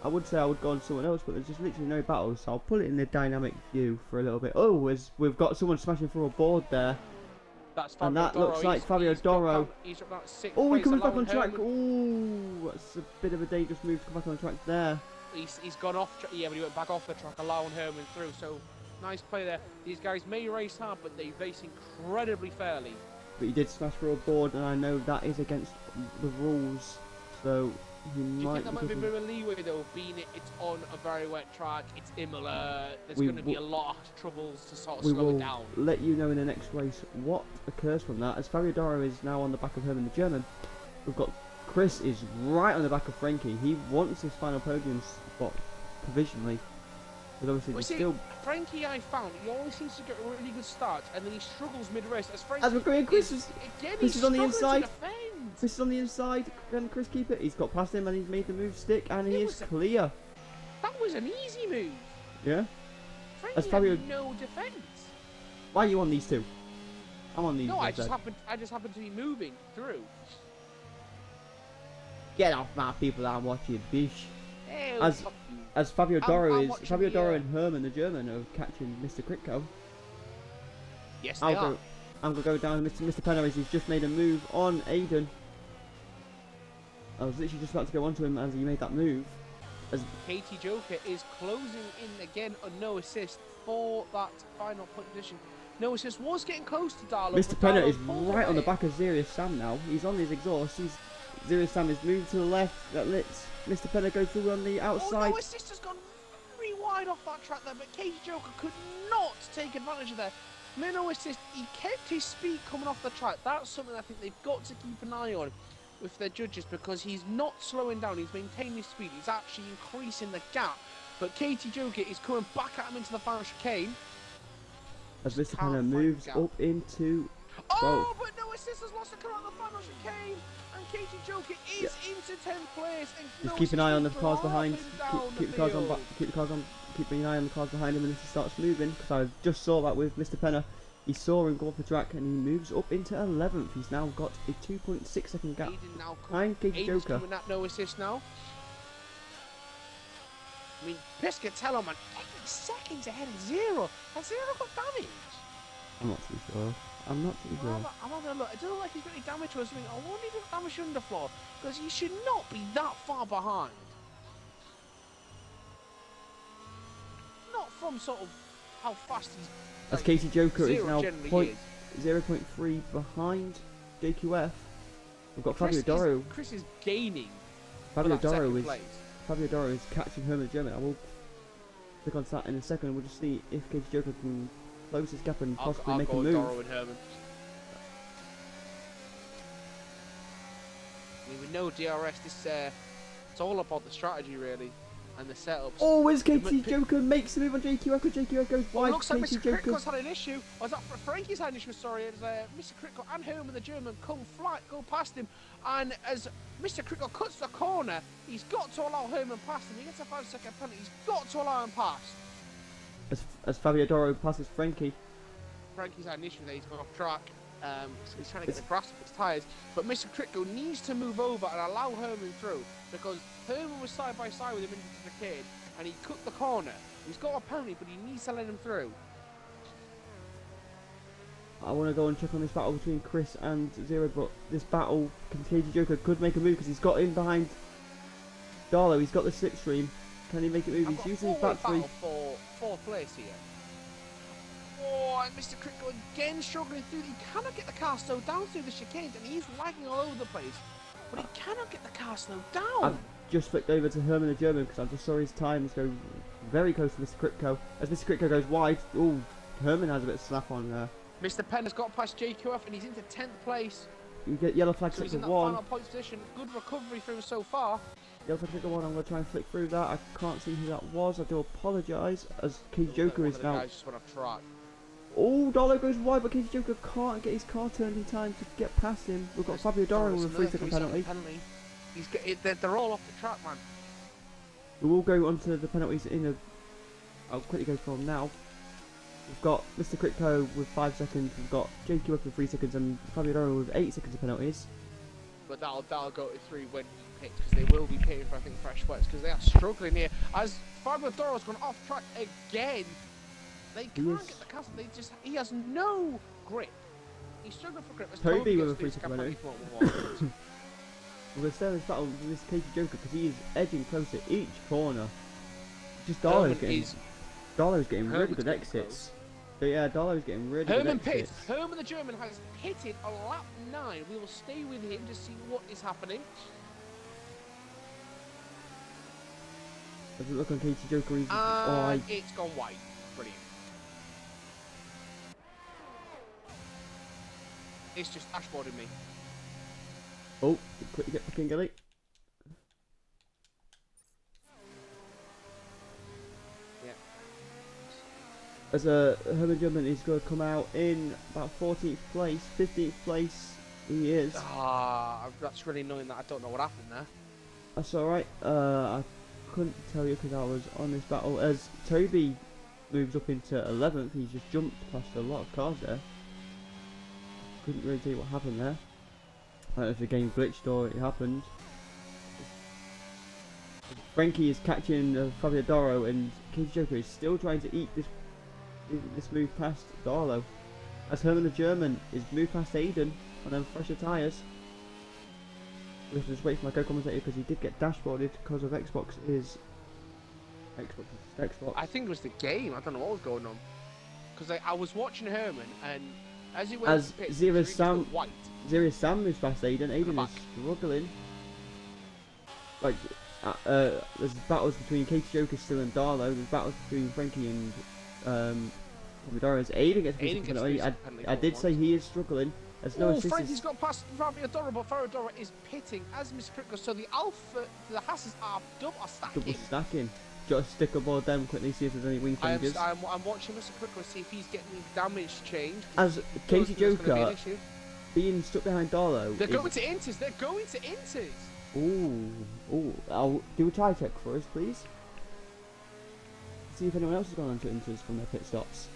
I would say I would go on someone else, but there's just literally no battles, so I'll put it in the dynamic view for a little bit. Oh, as we've got someone smashing through a board there. And that looks like Fabiadoro. He's about 6th oh, he comes back on Herman. track. Oh, that's a bit of a dangerous move to come back on track there. He's gone off track. Yeah, but he went back off the track, allowing Herman through. So, nice play there. These guys may race hard, but they race incredibly fairly. But he did smash through a board, and I know that is against the rules. So, he Do you might think that might be a bit of a leeway, though, being it's on a very wet track, it's IMOLA, there's going to be a lot of troubles to sort of slow it down. We will let you know in the next race what occurs from that. As Fabiadoro is now on the back of Herman the German, we've got Chris is right on the back of Frankie. He wants his final podium spot provisionally. But obviously Frankie, I found, he always seems to get a really good start, and then he struggles mid-race. As we're going, Chris is on the inside. Chris is on the inside. Can Chris keep it? He's got past him and he's made the move stick, and he is clear. That was an easy move. Yeah. Frankie had no defence. Why are you on these two? I'm on these. No, I just happened to be moving through. Get off my people! I'm watching bish. Ew, as Fabiadoro and Herman the German are catching Mr. Kritko. Yes, they are. I'm gonna go down to Mr. Penner as he's just made a move on Aiden. I was literally just about to go onto him as he made that move. As Katie Joker is closing in again on no assist for that final point position. No assist was getting close to Darlow. Mr. Penner is right on the back of Serious Sam now. He's on his exhaust. Serious Sam is moving to the left. That lets Mr. Penner go through on the outside. Oh, no assist has gone very wide off that track there, but Katie Joker could not take advantage of that. No assist, he kept his speed coming off the track. That's something I think they've got to keep an eye on with their judges, because he's not slowing down, he's maintaining his speed, he's actually increasing the gap. But Katie Joker is coming back at him into the final chicane. As Mr. Penner moves up into... Oh, but no assist has lost the car on the final chicane. And Katie Joker is into 10th place. And just keep an eye on the cars behind. Keep the cars on back. Keep an eye on the cars behind him and if he starts moving. Because I just saw that with Mr. Penner. He saw him go off the track and he moves up into 11th. He's now got a 2.6-second gap behind Katie Joker. Coming at no assist now. I mean, Piscatello, man, 8 seconds ahead of Zero. Has Zero got damage? I'm not too sure. I'm having a look. It doesn't look like he's got any damage or something. I wonder if he's got damage to underfloor, because he should not be that far behind. from sort of how fast he's. As Casey Joker is Zero now generally is. 0.3 behind JQF. We've got Fabio Chris Doro. Chris is gaining. Fabio for that Doro second is place. Fabio Doro is catching Herman German. I will click on that in a second. We'll just see if Casey Joker can close this gap and possibly I'll make a go with move. Doro and Herman. I mean, we know DRS. It's all about the strategy really, and the setups. Oh, as Casey Joker makes a move on JQF, because JQF goes wide. Looks like Casey Mr. Joker. Critical had an issue. Or is that Frankie's had an issue? Sorry, as Mr. Critical and Herman the German go past him, and as Mr. Critical cuts the corner, he's got to allow Herman past him. He gets a 5-second penalty. He's got to allow him past. As Fabio Doro passes Frankie. Frankie's had an issue there. He's gone off track. So he's trying to get the grasp of his tyres. But Mr. Critical needs to move over and allow Herman through, because Herman was side by side with him into the chicane, and he cut the corner. He's got a penalty, but he needs to let him through. I want to go and check on this battle between Chris and Zero, but this battle, Casey Joker could make a move because he's got in behind Darlow. He's got the slipstream. Can he make it move? He's using his battery. Battle for fourth place here. Oh, and Mr. Critical again struggling through. He cannot get the car slowed down through the chicanes, and he's lagging all over the place. But he cannot get the car slowed down. I've just flicked over to Herman the German because I just saw his times go very close to Mr. Critical. As Mr. Critical goes wide, oh, Herman has a bit of slap on there. Mr. Penn has got past JQF and he's into 10th place. You get yellow flag So he's sector in that 1. final points position. Good recovery for him so far. Yellow flag sector 1, I'm going to try and flick through that. I can't see who that was. I do apologise. As Casey Joker is now. Guys just went off track. Oh, Darlow goes wide, but Casey Joker can't get his car turned in time to get past him. We've got Fabio Doro with a 3-second penalty. He's they're all off the track, man. We will go on to the penalties in a. I'll quickly go for them now. We've got Mr. Critco with 5 seconds. We've got JQ with 3 seconds, and Fabio Doro with 8 seconds of penalties. But that'll go to 3 when he picks, because they will be pitting for, I think, fresh wets, because they are struggling here. As Fabio Doro's gone off track again, they can't get the castle. He has no grip. He's struggling for grip. As Toby with a gets 3-second penalty. penalty. We're still in this battle with this Casey Joker because he is edging closer each corner. Just Darlow's getting really good exits. So yeah, Darlow's getting really good exits. Herman the German has pitted a lap 9. We will stay with him to see what is happening. As we look on Casey Joker, he's it's gone wide. Brilliant. It's just dashboarding me. Oh, quickly get back in, Gilly. Yeah. As Herman German is going to come out in about 14th place, 15th place he is. That's really annoying that I don't know what happened there. That's alright, I couldn't tell you because I was on this battle. As Toby moves up into 11th, he's just jumped past a lot of cars there. Couldn't really tell you what happened there. I don't know if the game glitched or it happened. Frankie is catching Fabio Doro, and Casey Joker is still trying to eat this move past Darlow. As Herman the German is moved past Aiden on them fresher tyres. We have to just wait for my co-commentator because he did get dashboarded because of Xbox. I think it was the game. I don't know what was going on. Because I was watching Herman, and as he went to pit, Zero Sam moves past Aiden. Aiden is struggling. Like, there's battles between Casey Joker still and Darlow. There's battles between Frankie and Doro. As Aiden gets penalty. I did say he is struggling. There's no assist. Frankie's got past Fabio Doro, but Fabio Doro is pitting as Mr. Critical. So the the Hasses are double stacking. Just stick aboard them quickly, see if there's any wing fingers. I'm watching Mr. Critical see if he's getting damage changed. As Casey Joker being stuck behind Darlow. They're going to Inters. They're going to Inters. Ooh. I'll do a tie check for us, please. See if anyone else has gone on to Inters from their pit stops.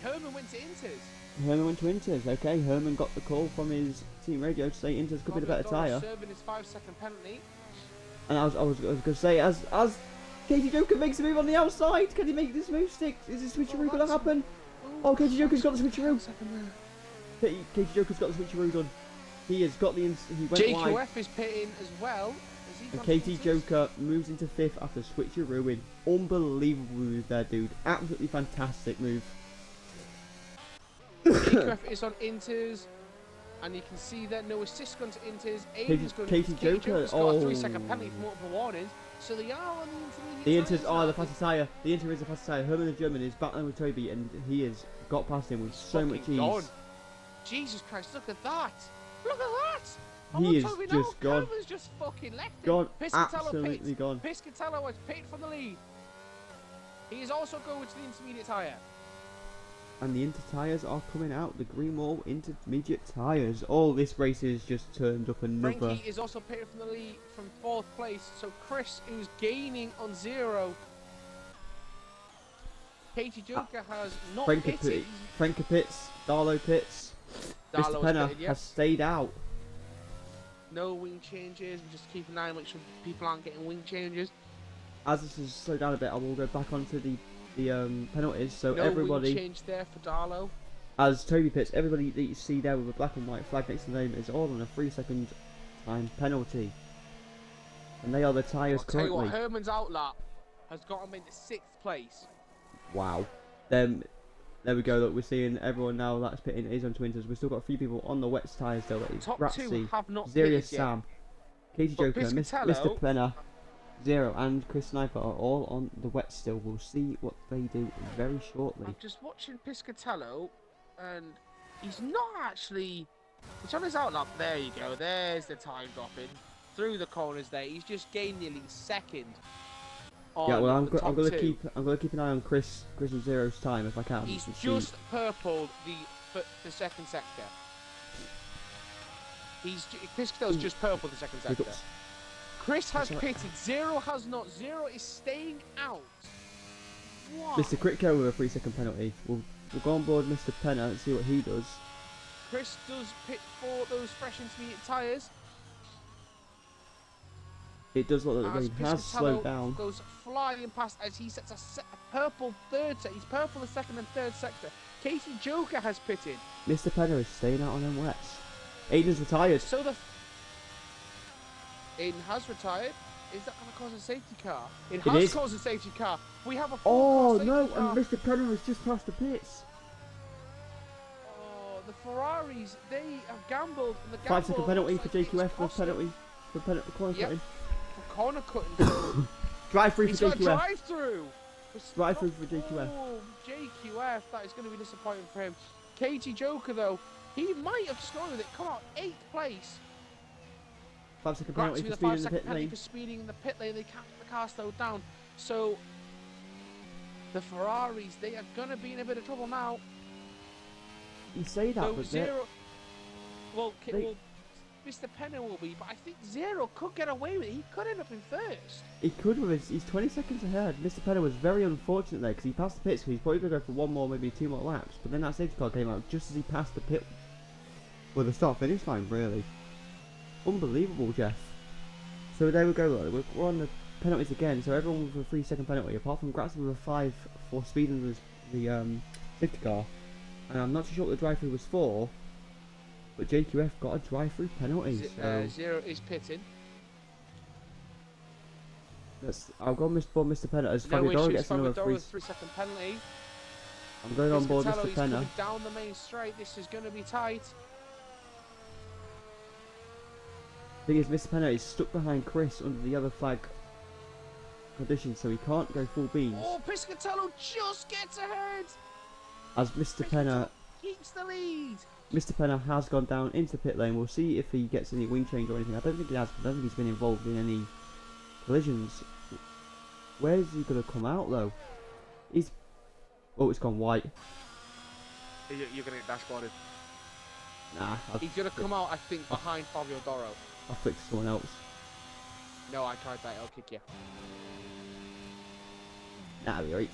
Herman went to Inters. Herman went to Inters. Okay, Herman got the call from his team radio to say Inters could be the better tyre. Serving his 5-second penalty. And I was going to say, as Casey Joker makes a move on the outside, can he make this move stick? Is this switcheroo going to happen? Oh, Casey Joker's got the switcheroo. Casey Joker's got the switcheroo done. He has got the he went JQF wide. is pitting as well. he's And on Katie Inters. Joker moves into 5th after switcherooing. Unbelievable move there, dude. Absolutely fantastic move. JQF is on Inters. And you can see that no assist gone to Inters. Aiden's going Katie Joker. Joker's got a 3-second penalty for multiple warnings. So they are on the intermediate The Inters tyres are now. the fastest tyre. The Inter is the fastest tyre. Herman the German is battling with Toby, and he has got past him with so much Fucking ease. gone. Jesus Christ, look at that. Look at that. He is just gone. Herman's just fucking left him. Gone. Piscatello Absolutely pits. gone. Piscatello has pitted from the lead. He is also going to the intermediate tyre. And the Inter tyres are coming out. The Greenwall intermediate tyres. Oh, this race has just turned up another. Frankie is also pitted from the lead from 4th place. So Chris, who's gaining on 0. Katie Joker has not pitted. Frankie pits. Darlow pits. Mr. Penner pitted, has stayed out. No wing changes. We just keep an eye, make sure people aren't getting wing changes. As this has slowed down a bit, I will go back onto the penalties. So No everybody, wing change there for Darlow. as Toby pits, everybody that you see there with a black and white flag next to the name is all on a 3-second time penalty. And they are the tyres I'll tell you currently. what, Herman's outlap has got him into 6th place. Wow. Then there we go. Look, we're seeing everyone now that's pitting is on Twinters. We've still got a few people on the wet tyres though. Like Top Ratsy, 2 have not Zerius pitted yet. Sam, Katie But Joker, Piscatello- Mr. Penner, Zero, and Chris Sniper are all on the wet still. We'll see what they do very shortly. I'm just watching Piscatello, and he's not actually. It's on his outlap. There you go. There's the time dropping through the corners. There, he's just gained nearly 2nd. Yeah, well, I'm the top gonna 2. keep an eye on Chris and Zero's time if I can. He's to see. just purpled the 2nd sector. Piscatello's just purpled the 2nd sector. Chris has pitted. Zero has not. Zero is staying out. What? Mr. Critco with a 3-second penalty. We'll go on board Mr. Penner and see what he does. Chris does pit for those fresh intermediate tyres. It does look like the As rain has slowed down. goes flying past as he sets a purple 3rd sector. He's purple the 2nd and 3rd sector. Katie Joker has pitted. Mr. Penner is staying out on them wets. Aiden's retired. So Aiden has retired. Is that going to cause a safety car? It has caused a safety car. We have a Oh safety no! car. And Mr. Penner has just passed the pits. Oh, the Ferraris, they have gambled. And the 5-second penalty for looks like JQF it's for cost them penalty for corner Yep. cutting. for corner cutting. Drive through He's for got a JQF. drive-through. Drive-through for JQF. Oh, JQF, that is going to be disappointing for him. Katie Joker, though, he might have just gone with it. Come on, 8th place. 5-second Got penalty to for the speed in the 5-second pit penalty lane. for speeding in the pit lane. They can't get the car slowed down. So, the Ferraris, they are going to be in a bit of trouble now. You say that, So, but Zero... Well, they- Mr. Penner will be, but I think Zero could get away with it. He could end up in 1st. he could with his. He's 20 seconds ahead. Mr. Penner was very unfortunate there because he passed the pits. So he's probably going to go for 1 more, maybe 2 more laps. But then that safety car came out just as he passed the pit. Well, the start-finish line, really. Unbelievable, Jeff. So there we go. Look, we're on the penalties again. So everyone with a 3-second penalty, apart from Gratz with a 5 for speeding the safety car. And I'm not too sure what the drive-through was for. But JQF got a drive-through penalty. So Zero is pitting. I'll go on Mr. Penner as No Fabio issues. gets another Fabio 3. 3-second penalty. I'm going on board Piscatello, Mr. he's Penner. coming down the main straight. This is going to be tight. Thing is, Mr. Penner is stuck behind Chris under the other flag conditions, so he can't go full beans. Oh, Piscatello just gets ahead. As Mr. Penner Keeps the lead. Mr. Penner has gone down into the pit lane. We'll see if he gets any wing change or anything. I don't think he has. I don't think he's been involved in any collisions. Where is he going to come out, though? He's... Oh, it's gone white. You're going to get dashboarded. Nah, He's going to come out, I think, behind Fabio Doro. I'll fix someone else. No, I tried that. I'll kick you. Nah, we're right.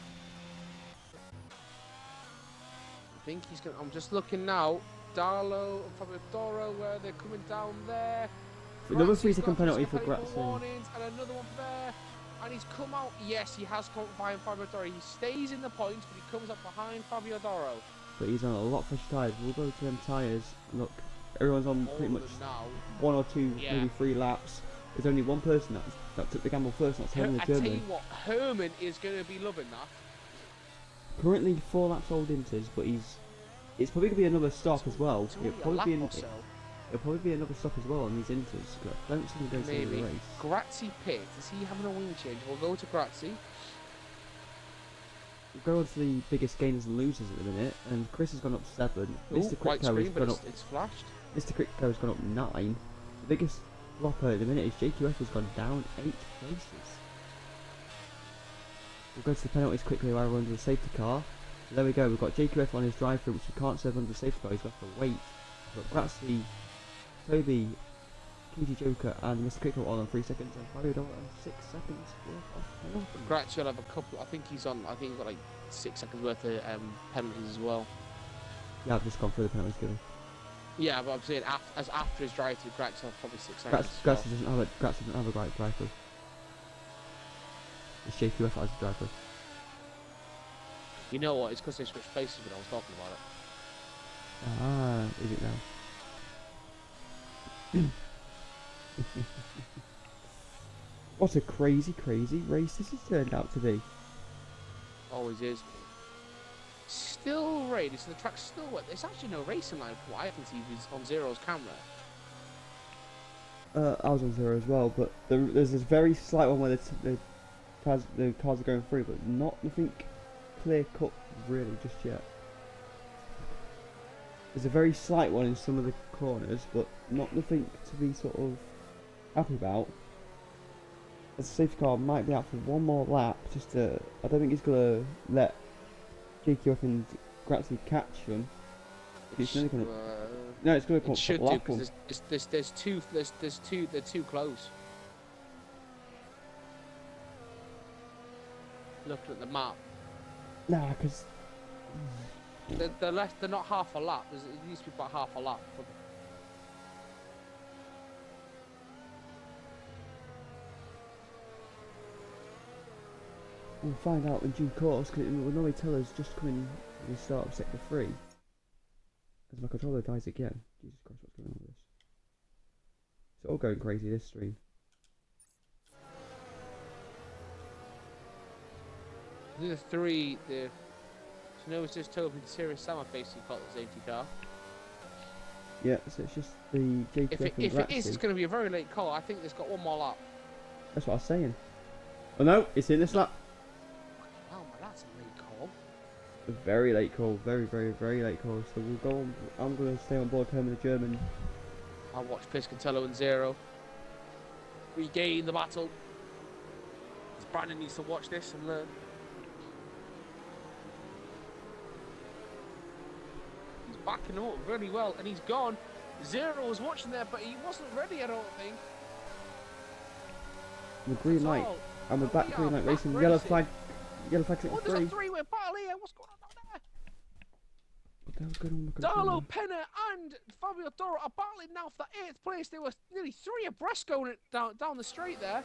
I think he's going to... I'm just looking now. Darlow and Fabio Doro, where they're coming down there. Another Grazzi's 3-second got penalty some for penalty Grazzi. warnings, and another one there. And he's come out. Yes, he has come up behind Fabio Doro. He stays in the points, but he comes up behind Fabio Doro. But he's on a lot fresh tyres. We'll go to them tyres. Look, everyone's on pretty much Now. 1 or 2, Yeah. maybe 3 laps. There's only one person that took the gamble first, and that's Herman the I tell German. you what, Herman is going to be loving that. Currently 4 laps old Inters, but it's probably gonna be another stop as well. It's only It'll a probably lap be or so. it'll probably be another stop as well on these Inters. I don't see him go to the Maybe. race. Grazzi pit. Is he having a wing change? We'll go to Grazzi. We'll go on to the biggest gainers and losers at the minute, and Chris has gone up 7. Ooh, Mr. white Critco has screen, but gone up. it's flashed. Mr. Critco has gone up 9. The biggest flopper at the minute is JQF has gone down 8 places. We'll go to the penalties quickly while we're under the safety car. So there we go, we've got JQF on his drive-through, which he can't serve under the safety car, he's got to wait. We've got Grazzi, Toby, Cutie Joker, and Mr. Critco all on 3 seconds, and Fabio on 6 seconds worth of penalties. Grazzi will have a couple. I think he's got like 6 seconds worth of penalties as well. Yeah, I've just gone through the penalties, good. Yeah, but I'm saying after his drive through, Grazzi will have probably 6 seconds. Grazzi doesn't have a great drive-through. It's JQF that has a drive-through. You know what? It's because they switched places when I was talking about it. Ah, is it now? What a crazy race this has turned out to be. Always is. Still rain. The track's still wet. There's actually no racing line from what I can see on Zero's camera. I was on 0 as well, but there's this very slight one where the cars are going through, but nothing clear cut really just yet. There's a very slight one in some of the corners, but nothing to be sort of happy about. The safety car might be out for one more lap. I don't think he's gonna let JQF and Grazzi catch him. It's only gonna. No, it's gonna come. It should do because there's two. They're too close. Looking at the map. Nah, because They're less. They're not half a lap. It needs to be about half a lap. we'll find out in due course. Because it will normally tell us just coming at the start of sector 3. As my controller dies again. Jesus Christ, what's going on with this? It's all going crazy this stream. The three. So no, it's just Toby and Sirius Sam have basically got the safety car. Yeah, so it's just the JQF If and it is, Grazzi. it's going to be a very late call. I think it's got one more lap. That's what I was saying. Oh no, it's in this lap. Oh, that's a late call. A very late call, very late call. So we'll go on. I'm going to stay on board Herman the German. I'll watch Piscatello and Zero regain the battle. Brandon needs to watch this and learn. He's backing him up really well, and he's gone. Zero was watching there, but he wasn't ready, I don't think. The green light. I'm a back green light racing. Yellow flag. Yellow flag sector 3. There's a three-way battle here. What's going on down there? What the hell's going on with the Darlo, controller? Penna, and Fabio Toro are battling now for that 8th place. They were nearly 3 abreast going down the straight there.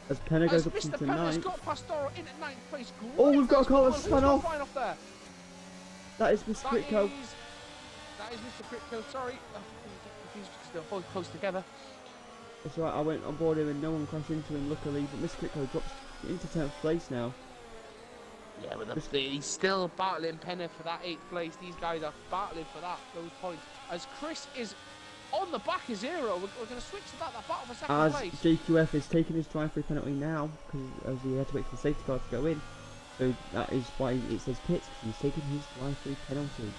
As Penna goes up Mr. into Penna's 9th. got past Toro in at 9th place. Oh, we've got a call that's Who's spun got off. flying off there? That is Mr. Critco. That is Mr. Critco, sorry. They're both close together. That's right, I went on board him and no one crashed into him luckily, but Mr. Critco drops into 10th place now. Yeah, but he's still battling Penna for that 8th place. These guys are battling for those points. As Chris is on the back of Zero, we're going to switch to that battle for second As place. JQF is taking his drive-through penalty now, because as he had to wait for the safety car to go in. So that is why it says pits, because he's taking his drive-through penalty.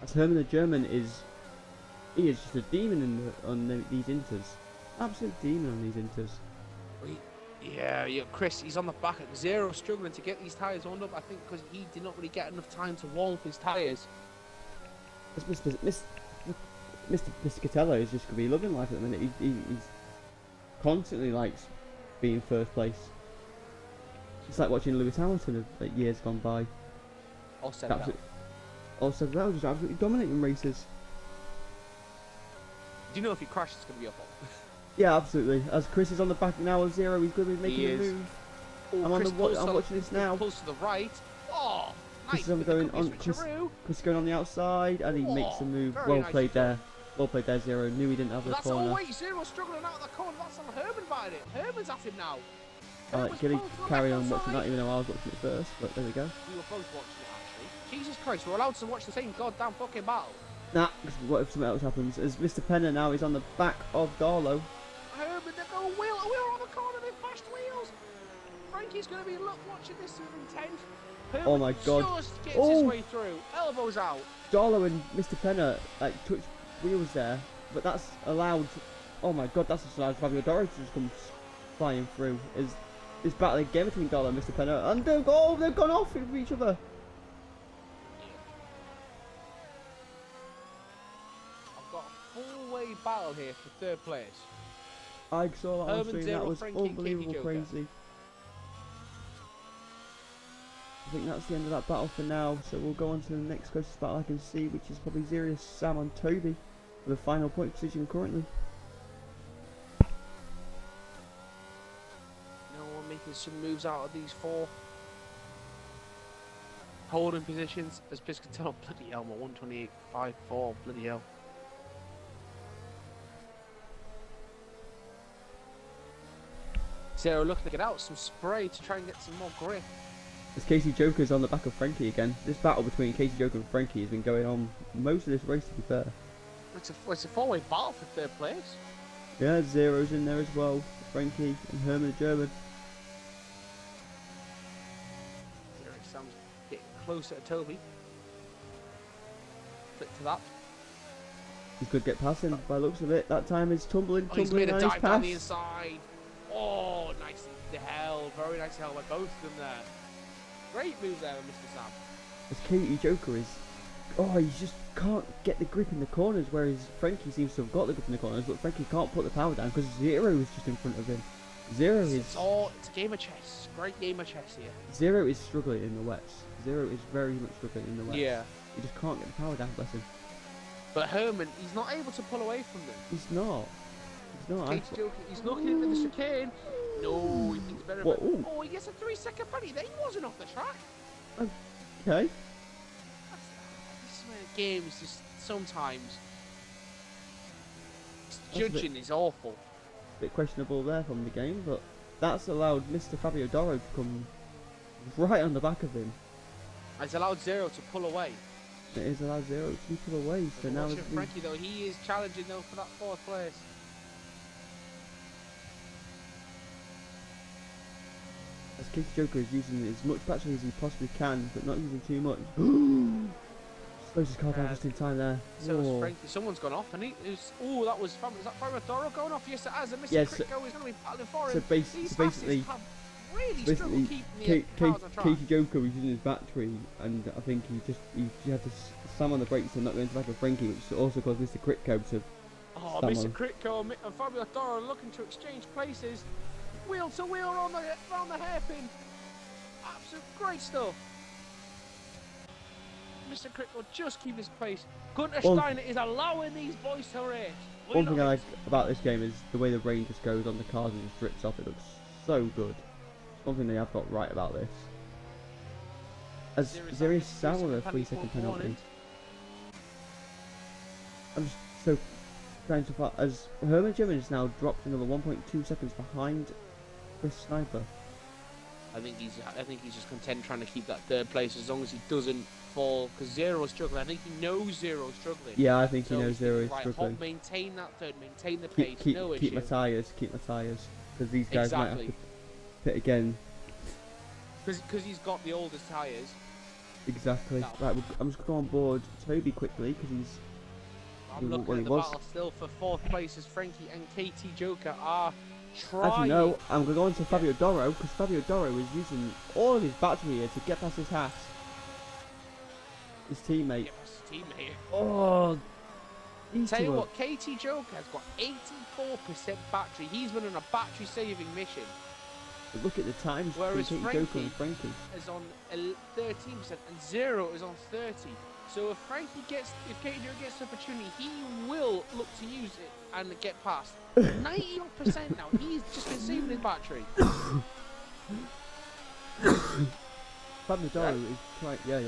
As Herman the German he is just a demon on these Inters. Absolute demon on these Inters. Yeah, Chris, he's on the back at Zero, struggling to get these tyres wound up, I think, because he did not really get enough time to warm up his tyres. Mr. Catello is just going to be loving life at the minute. He's constantly likes being first place. It's like watching Lewis Hamilton of years gone by. Also, that was just absolutely dominating races. do you know if he crashes, it's going to be your fault? Yeah, absolutely. As Chris is on the back now of Zero, he's going to be making a move. Oh, I'm watching this now. Pulls to the right. Oh, nice. Chris is going on the outside, and he makes a move. Very Well nice played there. Well played there, Zero. Knew he didn't have the That's corner. oh wait, Zero struggling out of the corner. That's on Herman by it. Herman's at him now. Herman's Gilly pulled to the carry on left-hand watching side. that, even though I was watching it first. But there we go. We were both watching it actually. Jesus Christ, we're allowed to watch the same goddamn fucking battle. Nah, 'cause what if something else happens? As Mr. Penner now is on the back of Darlow. Herman, they're going wheel on the corner. They've bashed wheels. Frankie's going to be watching this with intent. Herman Oh my God. just gets his way through. Elbows out. Darlow and Mr. Penner like touch wheels there, but that's allowed. Oh my God, that's just allowed Fabio Doro to just come flying through. Is this battle again between Darlow and Mr. Penner, and they've gone off with each other. I've got a full-way battle here for third place. I saw that on Herman, screen. Zero, That was Frankie, and unbelievable, Katie crazy. I think that's the end of that battle for now, so we'll go on to the next closest battle I can see, which is probably Zerius, Sam and Toby for the final point position currently. No one making some moves out of these four. Holding positions as Piscatell. Bloody hell, my 128.54. Bloody hell. Zero looking to get out some spray to try and get some more grip. As Casey Joker's on the back of Frankie again. This battle between Casey Joker and Frankie has been going on most of this race, to be fair. It's a four-way battle for third place. Yeah, Zero's in there as well. Frankie and Herman the German. Zero Sam's getting closer to Toby. Flick to that. He could get past him by the looks of it. That time is tumbling, Oh, he's made a and he's dive down the passed. inside. Oh, nicely held. Very nice held by both of them there. Great move there, Mr. Sam. As Katie Joker is, he just can't get the grip in the corners, whereas Frankie seems to have got the grip in the corners, but Frankie can't put the power down because Zero is just in front of him. It's a game of chess. Great game of chess here. Zero is struggling in the wets. Zero is very much struggling in the wets. Yeah. He just can't get the power down, bless him. But Herman, he's not able to pull away from them. He's not. He's looking into the chicane. No, he thinks better What? of it. Oh, he gets a 3-second penalty. There he wasn't off the track. Okay. This is where the game is just sometimes judging is awful. A bit questionable there from the game, but that's allowed Mr. Fabio Doro to come right on the back of him. It's allowed Zero to pull away. It is allowed Zero to pull away, so now Watching Frankie though, he is challenging though for that fourth place. as Casey Joker is using as much battery as he possibly can, but not using too much. Slows his car down just in time there. So is Frankie. Someone's gone off, and is that was is that Fabio Doro going off? Yes, it has. And Mr. Yes. Cricko is going to be battling for him. So basically, really struggled keeping the cars on track. Casey Joker was using his battery, and I think he had to slam on the brakes and not go into the back of Frankie, which also caused Mr. Critco to. Oh, Mr. Critco and Fabio Doro looking to exchange places, wheel to wheel around the hairpin. Absolute great stuff. Mr. Critco just keep his place. Gunter Steiner is allowing these boys to race. One thing I like about this game is the way the rain just goes on the cars and just drips off. It looks so good. One thing they have got right about this. As Zerius Sam with a 3-second penalty. I'm just so trying to far as Herman German is now dropped another 1.2 seconds behind Chris Sniper. I think he's just content trying to keep that third place as long as he doesn't fall, because Zero's struggling. I think he knows Zero's struggling. Yeah, I think he knows Zero is struggling. Maintain that third, maintain the pace, no issue. Keep my tyres, because these guys might have to pit again. Because he's got the oldest tyres. Exactly. No. Right, I'm just going to go on board Toby quickly, because he's... I'm looking at the battle still for fourth place as Frankie and KT Joker are trying. As you know, I'm going to go on to Fabio Doro, because Fabio Doro is using all of his battery here to get past his Haas. His teammate. Oh, tell you what, KT Joker has got 84% battery. He's been on a battery saving mission. But look at the times whereas between KT Joker and Frankie is on 13% and Zero is on 30. So if KT Joker gets the opportunity, he will look to use it and get past. 90% now. He's just been saving his battery. Fabio Doro is quite, yeah.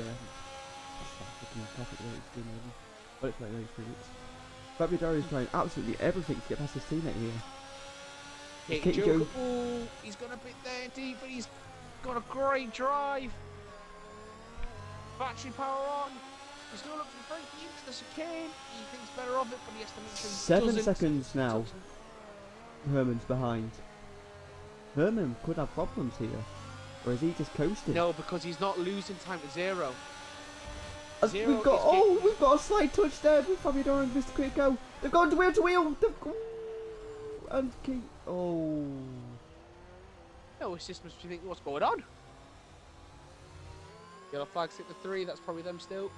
But it's like 3 weeks. Fabio is trying absolutely everything to get past his teammate here. Katie Joker, oh, he's gone a bit there deep, but he's got a great drive. Battery power on. He's going to look for Frankie into the chicane. He thinks better of it, but he has to make sure he 7 seconds now. Herman's behind. Herman could have problems here. Or is he just coasting? No, because he's not losing time to Zero. We've got a slight touch there with Fabio and Mr. Critico. They've gone wheel to wheel. And Kate. Oh. No assistance. Do you think what's going on? Yellow flag 6 to 3. That's probably them still.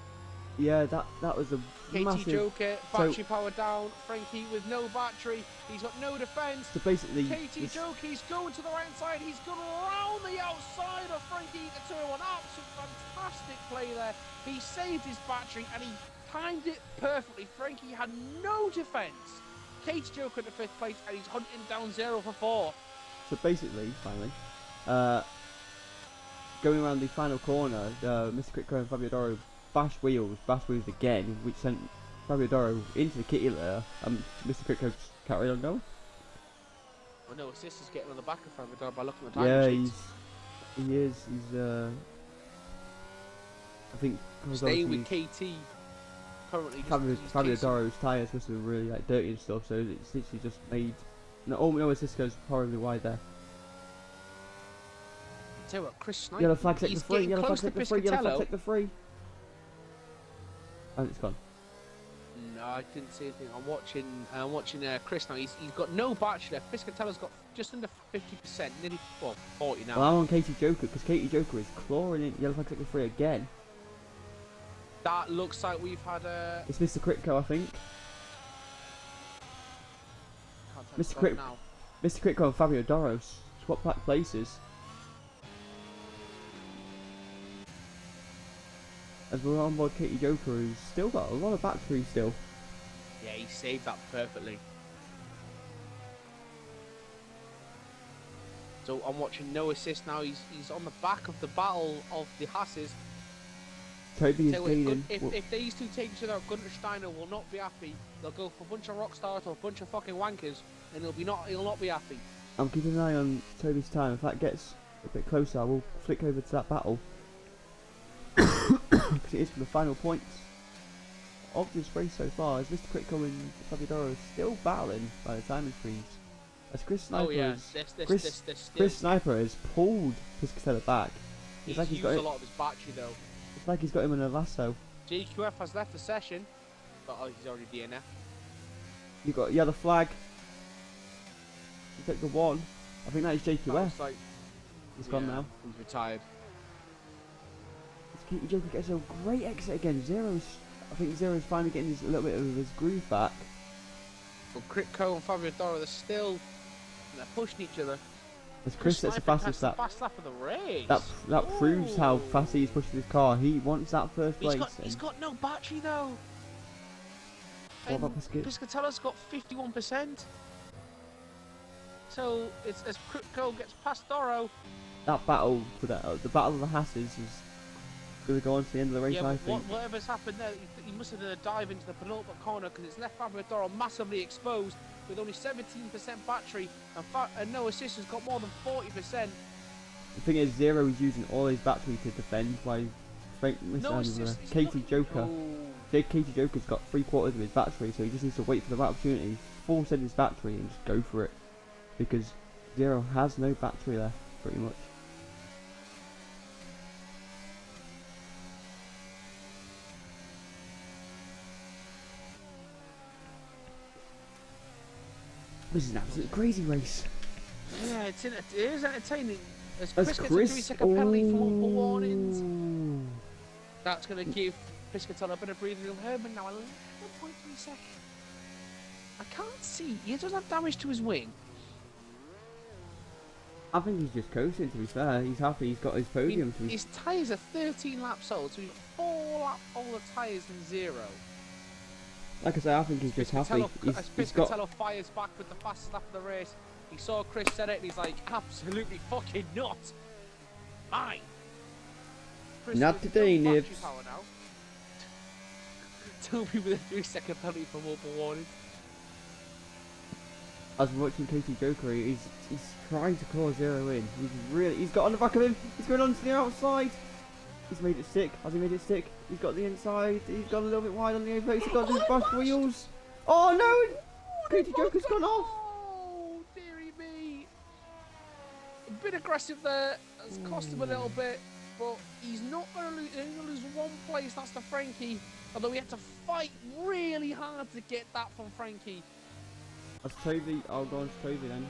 Yeah, that was a Katie massive. Joker, battery power down. Frankie with no battery. He's got no defence. So basically, Katie Joker, he's going to the right side. He's gone around the outside of Frankie into turn one. Absolute fantastic play there. He saved his battery and he timed it perfectly. Frankie had no defence. Katie Joker in the 5th place and he's hunting down Zero for 4. So basically, finally, going around the final corner, Mr. Critico and Fabio bashed wheels again, which sent Fabio into the kitty litter, and Mr. Critico carried on going. Well, no assist is getting on the back of Fabio by looking at the time Yeah, sheets. he is. I think staying with KT currently. Fabio's tyres must have been really like dirty and stuff, so it's literally just made. No assist goes horribly wide there. Tell you what, Chris Sniper. Yellow flag take the free. Yellow flag take the free. Yellow flag take the free. And it's gone. No, I didn't see anything. I'm watching Chris now. He's got no battery left. Piscatello's got just under 50%, nearly 40 now. Well, I'm on Katie Joker because Katie Joker is clawing in. Yellow flag take the free again. That looks like we've had a. It's Mr. Critico, I think. Mr. Critico and Fabio Doros swap back places. As we're on board Katie Joker, who's still got a lot of battery still. Yeah, he saved that perfectly. So I'm watching no assist now. He's on the back of the battle of the Hasses. Toby is leading. If these two take each other out, Gunter Steiner will not be happy. They'll go for a bunch of rock stars or a bunch of fucking wankers, and he'll not be happy. I'm keeping an eye on Toby's time. If that gets a bit closer, I will flick over to that battle. Because it is for the final points of this race so far, as Mr. Critico and Fabio still battling by the timing screens. As Chris Sniper Chris Sniper has pulled Piscatella back. He's like used a lot of his battery though. It's like he's got him in a lasso. JQF has left the session, but he's already DNF. You got yellow flag. You take the one. I think that is JQF. He's gone now. He's retired. Katie Joker gets a great exit again. I think Zero's finally getting a little bit of his groove back. But Critico and Fabio they're still pushing each other. As Chris gets the fastest lap. Fast lap of the race. That proves how fast he's pushing his car. He wants that first place. He's got no battery though. What about Piscatello's got 51%. So it's as Critico gets past Doro. That battle for the battle of the Hasses is going to go on to the end of the race, I think. Whatever's happened there, he must have done a dive into the penultimate corner because it's left Fabio Doro massively exposed with only 17% battery and no assist has got more than 40%. The thing is, Zero is using all his battery to defend while Katie Joker. Katie Joker's got 3/4 of his battery, so he just needs to wait for the right opportunity, full send his battery and just go for it. Because Zero has no battery left, pretty much. This is an absolute crazy race. Yeah, it is entertaining. As Chris gets a 3-second penalty for multiple warnings. That's going to give Piscatella a bit of breathing room. Herman now 11.3 seconds. I can't see. He doesn't have damage to his wing. I think he's just coasting, to be fair. He's happy he's got his podium. His tyres are 13 laps old, so he's 4 laps older tyres than Zero. Like I say, I think he's just happy. Piscatello fires back with the fastest lap of the race. He saw Chris said it and he's like, absolutely fucking not. Mine. Chris not today, no Nibs. Toby with a 3-second penalty from open warning. As we're watching Casey Joker, he's trying to claw 0 in. He's got on the back of him. He's going on to the outside. He's made it stick. Has he made it stick? He's got the inside. He's gone a little bit wide on the apex. He's got his back wheels. Oh no! Casey Joker's gone off. Oh, dearie me. A bit aggressive there. Has cost him a little bit, but he's not going to lose. He's going to lose one place. That's to Frankie. Although he had to fight really hard to get that from Frankie. As Toby, I'll go on to Toby then.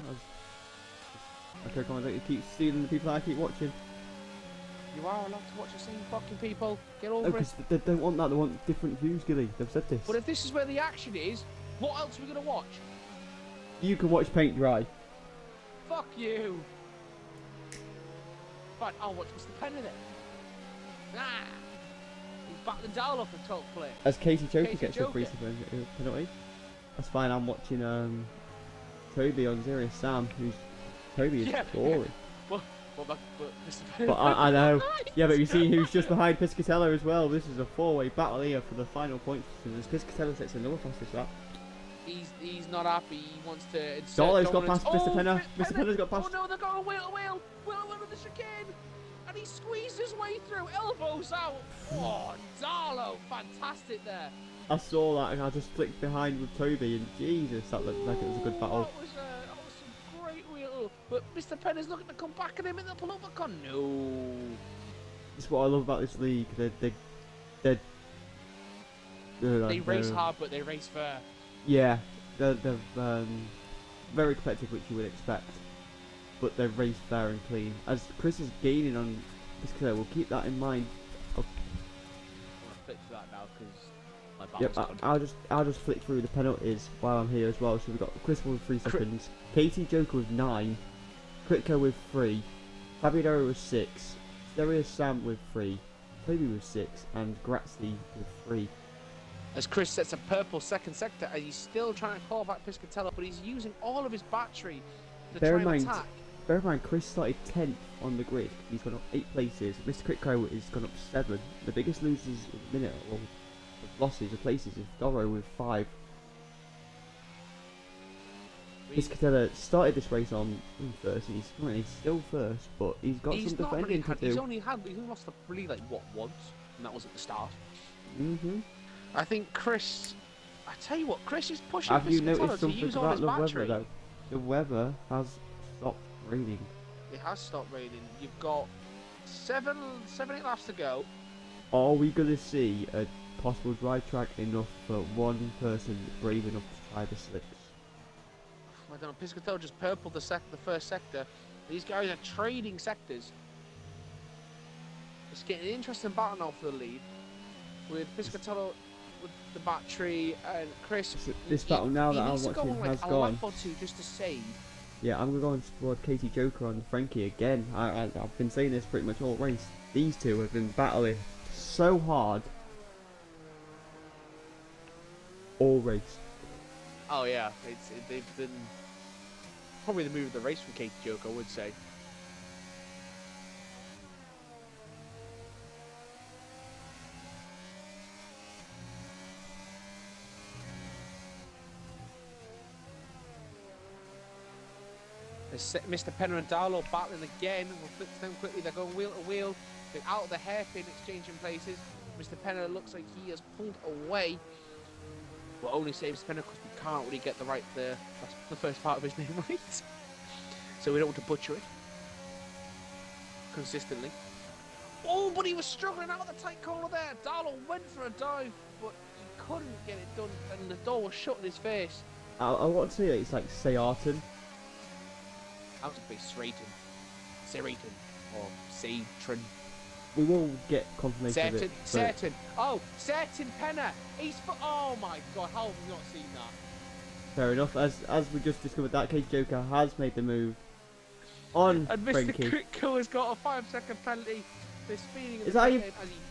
Okay, come on, don't you keep stealing the people I keep watching. You are allowed to watch the same fucking people. Get over No, because they don't want that. They want different views, Gilly. They've said this. But if this is where the action is, what else are we going to watch? You can watch paint dry. Fuck you. Fine, I'll watch Mr. Penner then. Ah! He's battling Darlow for top play. As Casey Joker Casey gets Joker. a free penalty. That's fine. I'm watching Toby on Serious Sam, who's Toby is boring. But Mr. Penner. But I know. Yeah, but you see who's just behind Piscatella as well. This is a 4-way battle here for the final points. As Piscatella sets another fastest lap. He's not happy. He wants to. Darlow's got past Mr. Penner. Mr. Penner's got past. Oh no, they're going wheel to wheel. Wheel to wheel with the chicane. And he squeezed his way through. Elbows out. Oh, Darlow. Fantastic there. I saw that and I just flicked behind with Toby and Jesus, that looked like it was a good battle. That was some great wheel. But Mr. Penner's looking to come back at him in the pull-up car. No. That's what I love about this league. They race hard, but they race fair. Yeah, they're very competitive, which you would expect, but they race fair and clean. As Chris is gaining on this clear, we'll keep that in mind. I'm gonna flip to that now because my battle's Yep, I'll just flick through the penalties while I'm here as well. So we've got Chris with 3 seconds, Katie Joker with 9, Kritko with 3, Fabio with 6, Serious Sam with 3, Toby with 6, and Gratzley with 3. As Chris sets a purple second sector, and he's still trying to call back Piscatella, but he's using all of his battery to try and attack. Bear in mind, Chris started 10th on the grid. He's gone up 8 places. Mr. Kritko has gone up 7. The biggest losers at the minute, or losses of places, is Doro with 5. Piscatella started this race on first, and he's currently still first, but he's got some defending to do. He's only lost the lead like what, once, and that was at the start. I think Chris. I tell you what, Chris is pushing. Have you noticed to something use all about his the battery. weather though? The weather has stopped raining. It has stopped raining. You've got 8 laps to go. Are we gonna see a possible dry track enough for one person brave enough to try the slicks? I don't know. Piscatella just purpled the first sector. These guys are trading sectors. It's getting an interesting battle now for the lead, with Piscatella with the battery and Chris. This battle now that I'm watching has a gone. lap or two just to save. Yeah, I'm gonna go on toward Katie Joker on Frankie again. I've been saying this pretty much all race. These two have been battling so hard all race. Oh yeah, they've been probably the move of the race from Katie Joker, I would say. Mr. Penner and Darlow battling again. We'll flip to them quickly. They're going wheel to wheel. They're out of the hairpin, exchanging places. Mr. Penner looks like he has pulled away. We'll only say Mr. Penner because we can't really get that's the first part of his name right. So we don't want to butcher it consistently. Oh, but he was struggling out of the tight corner there. Darlow went for a dive, but he couldn't get it done, and the door was shut in his face. I want to say it's like Sayarton. I was going to say Serraton or Satron. We will get confirmation of it. Certain. Oh, Certain Penner. Oh my God, how have we not seen that? Fair enough. As we just discovered, that Case Joker has made the move on and Mr. Frankie. Kritko has got a 5-second penalty. They're speeding. Is that you?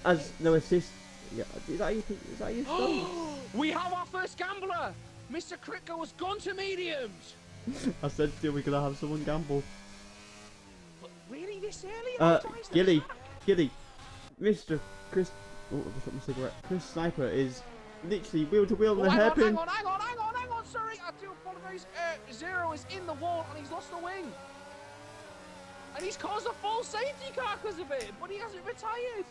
As no assist. Yeah. Is that you? We have our first gambler. Mr. Kritko has gone to mediums. I said to you we're gonna have someone gamble. But really, this early? Gilly, Mr. Chris. Oh, I just got my cigarette. Chris Sniper is literally wheel to wheel on the hang on, hairpin. hang on, sorry, I do apologise. Zero is in the wall and he's lost the wing. And he's caused a full safety car because of it, but he hasn't retired.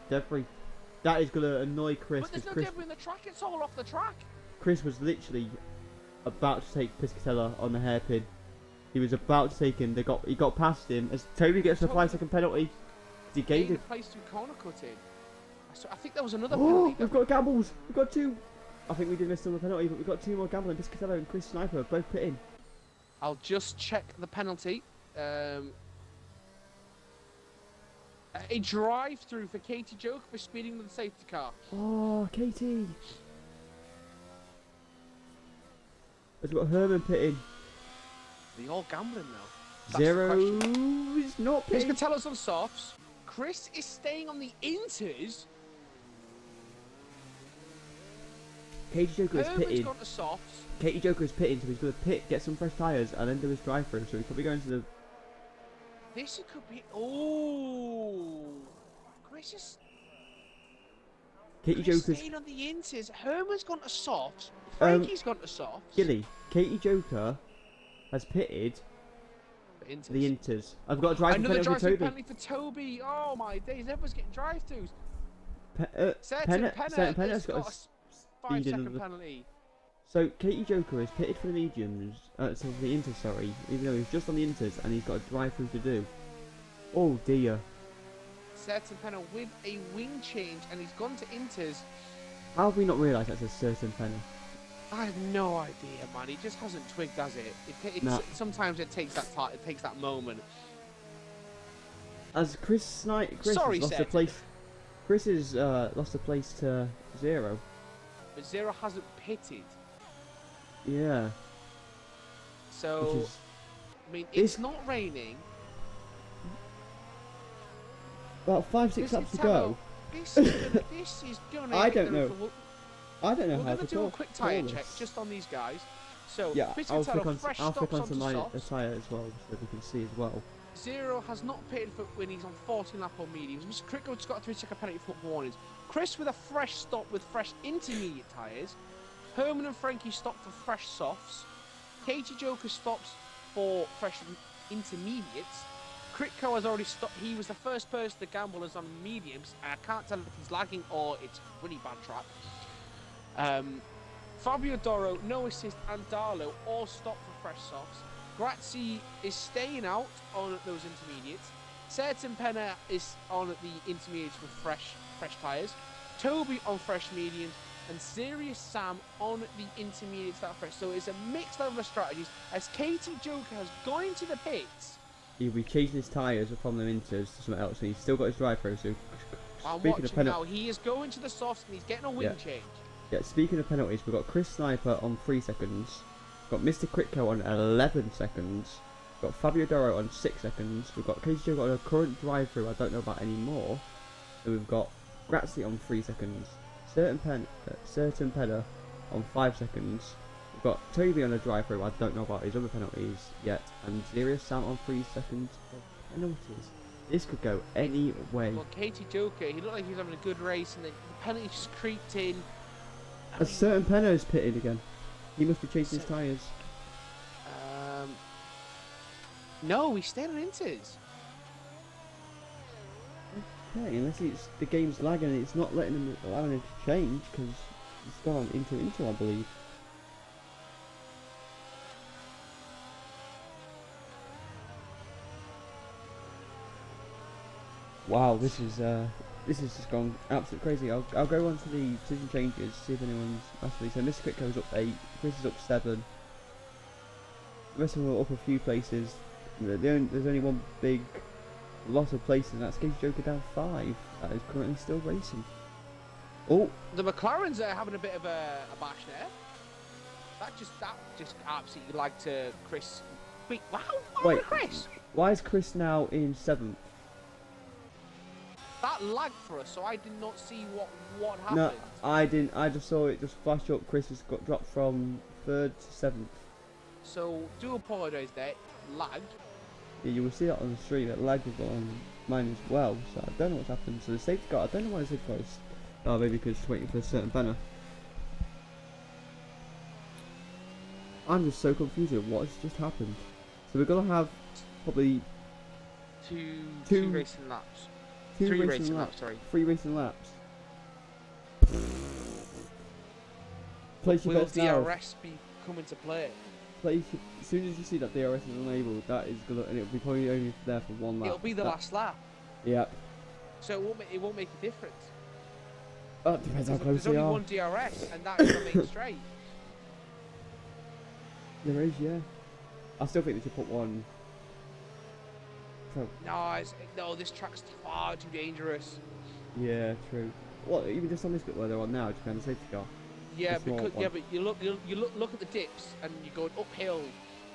Debris. That is going to annoy Chris. But there's no Chris, debris in the track, it's all off the track. Chris was literally about to take Piscatella on the hairpin. He was about to take him. He got past him as Toby gets a 5-second penalty. He gave it. Place to corner cutting. I think there was another Oh, penalty. we've got gambles. We've got 2. I think we did miss the penalty, but we've got 2 more gambling. Piscatella and Chris Sniper both put in. I'll just check the penalty. A drive-through for Katie Joke for speeding with the safety car. Oh, Katie. We've got Herman pit in. They're all gambling now. Zero is not pitting. Piscatella's on softs. Chris is staying on the inters. Katie Joker is Herman's pitting. gone to softs. Katie Joker is pitting, so he's going to pit, get some fresh tyres, and then do his drive-through. So he's probably going to the. This could be. Oh, Chris is. Katie Chris Joker's. staying on the inters. Herman's gone to softs. Frankie's gone to softs. Gilly, Katie Joker has pitted Inters. the inters. I've got a drive-through Another penalty for drive-through Toby. penalty for Toby. Oh my days, everyone's getting drive-throughs. Certain Penna has has got a speed 5-second in the. penalty. So Katie Joker is pitted for the mediums, so the inters, sorry, even though he's just on the inters and he's got a drive-through to do. Oh dear. Certain Penna with a wing change and he's gone to inters. How have we not realised that's a certain Penna? I have no idea, man. He just hasn't twigged, has it? No. Sometimes it takes that part. It takes that moment. As Chris has lost a place. Chris has lost a place to Zero. But Zero hasn't pitted. Yeah. So, Is, I mean, it's not raining. about 5-6 laps to go. This is gonna. I don't know. I don't know We're how going to to do a call quick tyre this. check just on these guys. So, Yeah, I'll Piscatella, flick fresh on stops onto my softs. tyre as well, so we can see as well. Zero has not pitted for when he's on 14 lap on mediums. Mr. Crickle's got a 3-second penalty for warnings. Chris with a fresh stop with fresh intermediate tyres. Herman and Frankie stop for fresh softs. Katie Joker stops for fresh intermediates. Critco has already stopped. He was the first person to gamble as on mediums. I can't tell if he's lagging or it's really bad track. Fabio Doro, no assist, and Darlow all stop for fresh softs. Grazzi is staying out on those intermediates. Certain Penna is on the intermediates with fresh tyres. Toby on fresh mediums. And Serious Sam on the intermediates that are fresh. So it's a mixed level of strategies as Katie Joker has gone into the pits. He'll be changing his tyres from the inters to something else, and he's still got his drive-through, so I'm speaking of watching penalties. now. He is going to the softs and he's getting a wing change. Yeah, speaking of penalties, we've got Chris Sniper on 3 seconds. We've got Mr. Critco on 11 seconds. We've got Fabio Doro on 6 seconds. We've got Katie Joker on a current drive-through I don't know about anymore. And we've got Grazzi on 3 seconds. Certain Penna on 5 seconds. We've got Toby on a drive-through. I don't know about his other penalties yet. And Serious Sam on 3 seconds of penalties. This could go any way. Well, Katie Joker, he looked like he was having a good race and the penalty just creeped in. A certain Penna is pitted again. He must be chasing his tyres. No, he's staying on inters. Okay, unless it's the game's lagging and it's not allowing him to change because it's gone into I believe. Wow, this is just gone absolutely crazy. I'll go on to the decision changes, see if anyone's actually. So Mr. Quick goes up 8, Chris is up 7. The rest of them are up a few places. There's only one big loss of places, and that's Katie Joker down 5. That is currently still racing. Oh, The McLarens are having a bit of a bash there. That just absolutely lagged to Chris. Wait, wow, wait, Chris. why is Chris now in 7th? That lagged for us, so I did not see what happened. No, I didn't. I just saw it just flash up. Chris has got dropped from 3rd to 7th. So do apologise there. Lagged. Yeah, you will see that on the stream. That lag was on mine as well. So I don't know what's happened. So the safety car. I don't know why the safety car is Oh, maybe because it's waiting for a certain banner. I'm just so confused at what has just happened. So we're gonna have probably two racing laps. Three racing laps, sorry. 3 racing laps. Place your Will bets now. DRS be coming to play? As soon as you see that DRS is enabled, that is gonna, and it'll be probably only there for 1 lap. It'll be the last lap. Yeah. So it won't make a difference. Oh, it depends how close There's they only are. one DRS, and that is the main straight. There is, yeah. I still think they should put one. No, this track's far too dangerous. Yeah, true. What, even just on this bit where they're on now, just behind the safety car? Yeah, but you look at the dips and you're going uphill.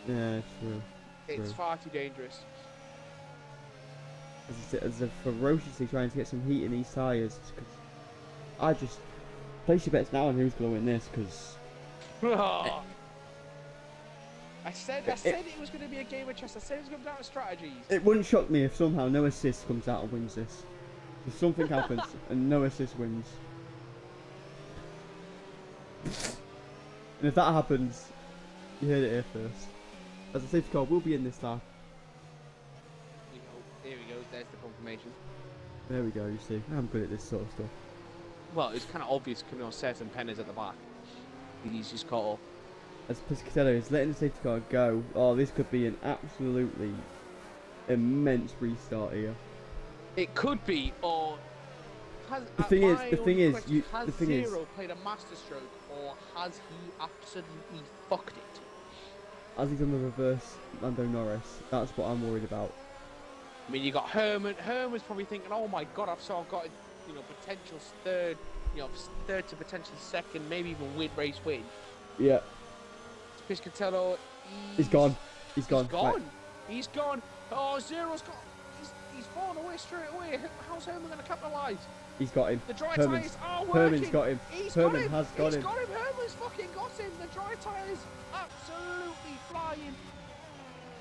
Yeah, true. It's far too dangerous. As they're ferociously trying to get some heat in these tyres, because I just place your bets now on who's going to win this, because I said it was going to be a game of chess. I said it was going to be down to strategies. it wouldn't shock me if somehow no assist comes out and wins this. If something happens and no assist wins. And if that happens, you heard it here first. As a safety car will be in this lap. Here we go. There's the confirmation. There we go, you see. I'm good at this sort of stuff. Well, it's kind of obvious coming on certain penners at the back. He's just caught up. As Piscatello is letting the safety car go, oh, this could be an absolutely immense restart here. It could be, or has The thing is, has Zero played a masterstroke, or has he absolutely fucked it? Has he done the reverse Lando Norris? That's what I'm worried about. I mean, you got Herman. Herman's probably thinking, "Oh my God, I've got, potential third, third to potentially second, maybe even race win." Yeah. Piscatello, He's gone. He's gone. He's gone. Right. He's gone. Oh, Zero's gone. He's fallen away straight away. How's Herman going to capitalise? He's got him. The dry Herman's, tyres are working. Herman's got him. Herman has got him. He's got him. Herman's fucking got him. The dry tyres absolutely flying.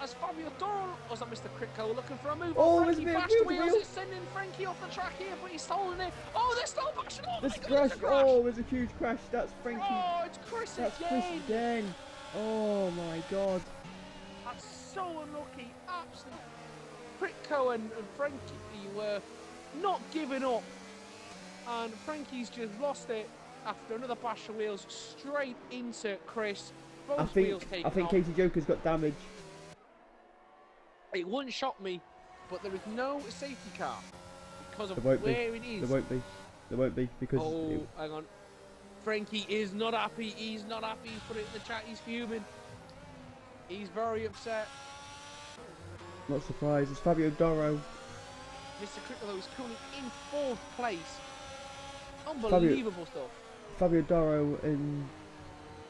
As Fabio Doro, was that Mr. Critco looking for a move? Oh, Frankie there's a bashed bit of wheels. wheel. It's sending Frankie off the track here, but he's stolen it. Oh, they're still bashing. Oh, This my God, crash. it's a crash. Oh, there's a huge crash. That's Frankie. Oh, it's Chris That's again. Chris again. Oh my God. That's so unlucky. Absolutely. Critco and Frankie were not giving up. And Frankie's just lost it after another bash of wheels straight into Chris. Both wheels taken I think off. Katie Joker's got damage. It wouldn't shock me, but there is no safety car because of There won't where it is. There won't be. There won't be because. Oh, hang on. Frankie is not happy. He's not happy. He's put it in the chat. He's fuming. He's very upset. Not surprised. It's Fabio Doro. Mr. Crickle is currently in 4th place. Unbelievable stuff. Fabio Doro and.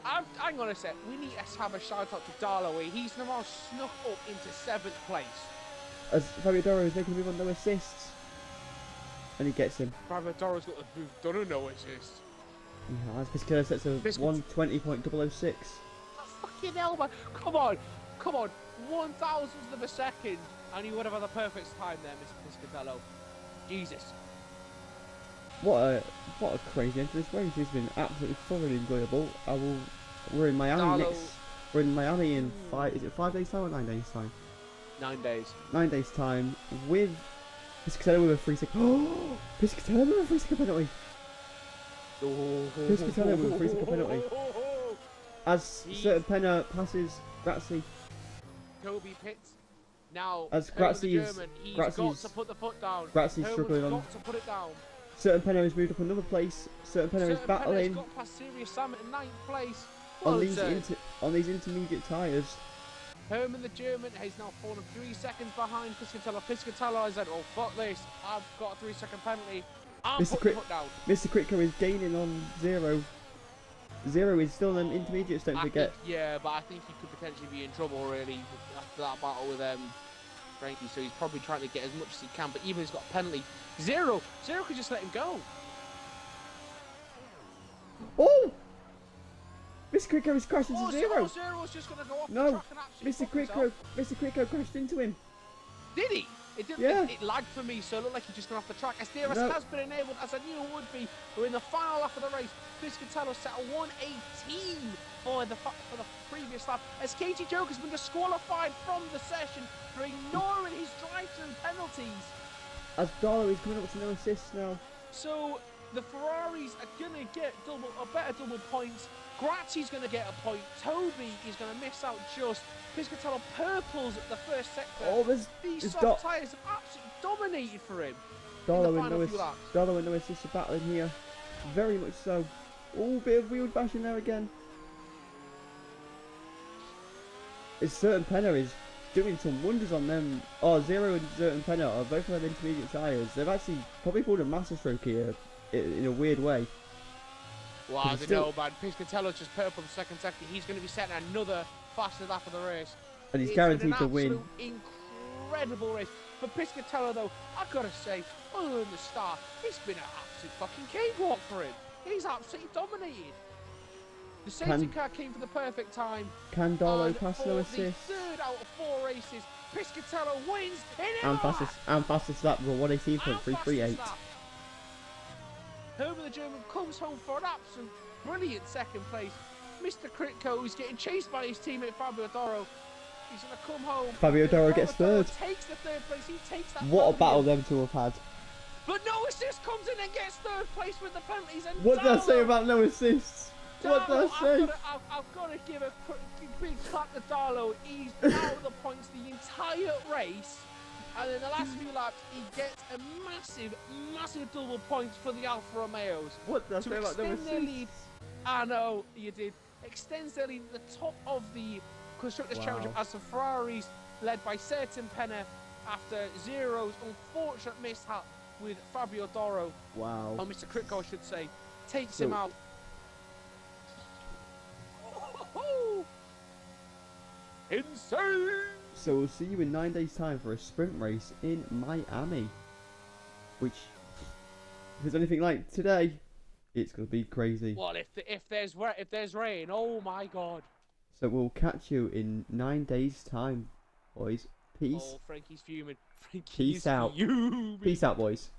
Hang on a sec. We need to have a shout out to Darloway. He's now snuck up into 7th place. As Fabio Doro is making a move on no assists. And he gets him. Fabio Doro's got a move done a no assist. Yeah, as Piscatello sets a 120.006. Fucking hell, man. Come on. 1,000th of a second. And you would have had the perfect time there, Mr. Piscatello. Jesus. What a crazy end to this race. It's been absolutely thoroughly enjoyable. We're in Miami next. We're in Miami in 5 days time or 9 days time? 9 days. 9 days time with Piscatello with a 3 second. Oh, Piscatello with a 3 second penalty. Piscatello with a 3 second penalty. As certain penner passes Grazzi. Toby Pitts. Now, As Grazzi's got to put the foot down. Grazzi's struggling on. Got to put it down. Certain penner has moved up another place. Certain penner is battling. Got past Serious Sam at 9th place. On these intermediate tyres. Herman the German has now fallen 3 seconds behind Piscatello. Piscatello has said, "Oh fuck this! I've got a 3 second penalty. I'm putting the foot down." Mr. Critco is gaining on Zero. Zero is still an intermediate, don't forget. Yeah, but I think he could potentially be in trouble really after that battle with Frankie. So he's probably trying to get as much as he can. But even if he's got a penalty, Zero could just let him go. Oh! Mr. Critco is crashing to Zero. Zero's just gonna go off the No, track and absolutely Mr. Critco crashed into him. Did he? It didn't. Yeah. It lagged for me, so it looked like he just got off the track. As DRS No. has been enabled, as I knew it would be. We're in the final lap of the race. Piscatello set a 1:18 for the previous lap. As Katie Joke has been disqualified from the session for ignoring his drive-through penalties. As Darlow is coming up to no assists now. So the Ferraris are gonna get better double points. Grazzi's going to get a point. Toby is going to miss out just. Piscatello purples at the first sector. Oh, These soft tyres have absolutely dominated for him. Darlow and no assists are battling here. Very much so. Oh, bit of wheel bashing there again. It's Certain Penna is doing some wonders on them. Oh, Zero and Certain Penna are both on intermediate tyres. They've actually probably pulled a masterstroke here in a weird way. Well, I don't know, man. Piscatello's just purple the second sector. He's going to be setting another fastest lap of the race. And he's guaranteed to win. Incredible race. For Piscatello, though, I've got to say, other than the start, it's been an absolute fucking cakewalk for him. He's absolutely dominated. The safety car came for the perfect time. Can Darlow pass no assist? The third out of 4 races, Piscatello wins in and fastest lap for 1:18.338. Herbert the German comes home for an absolute brilliant second place. Mr. Kritko is getting chased by his teammate Fabio Doro. He's going to come home. Fabio Doro gets third. Takes the third place. He takes that. What a battle them two have had. But no assist comes in and gets third place with the penalties. And what did I say about no assists? What did I say? I've got to give a big clap to Darlow. He's out of the points the entire race. And in the last few laps, he gets a massive double points for the Alfa Romeos. What did I say about no assists? I know you did. Extends their lead at the top of the Constructors' Championship as the Ferraris, led by Certain Penna, after Zero's unfortunate mishap with Fabio Doro. Wow. Or Mr. Kritko, I should say, takes him out. Insane! So we'll see you in 9 days' time for a sprint race in Miami. Which, if it's anything like today, it's going to be crazy. Well, if there's rain, oh my god. So we'll catch you in 9 days' time, boys. Peace. Oh, Frankie's fuming. Peace out. Peace out, boys.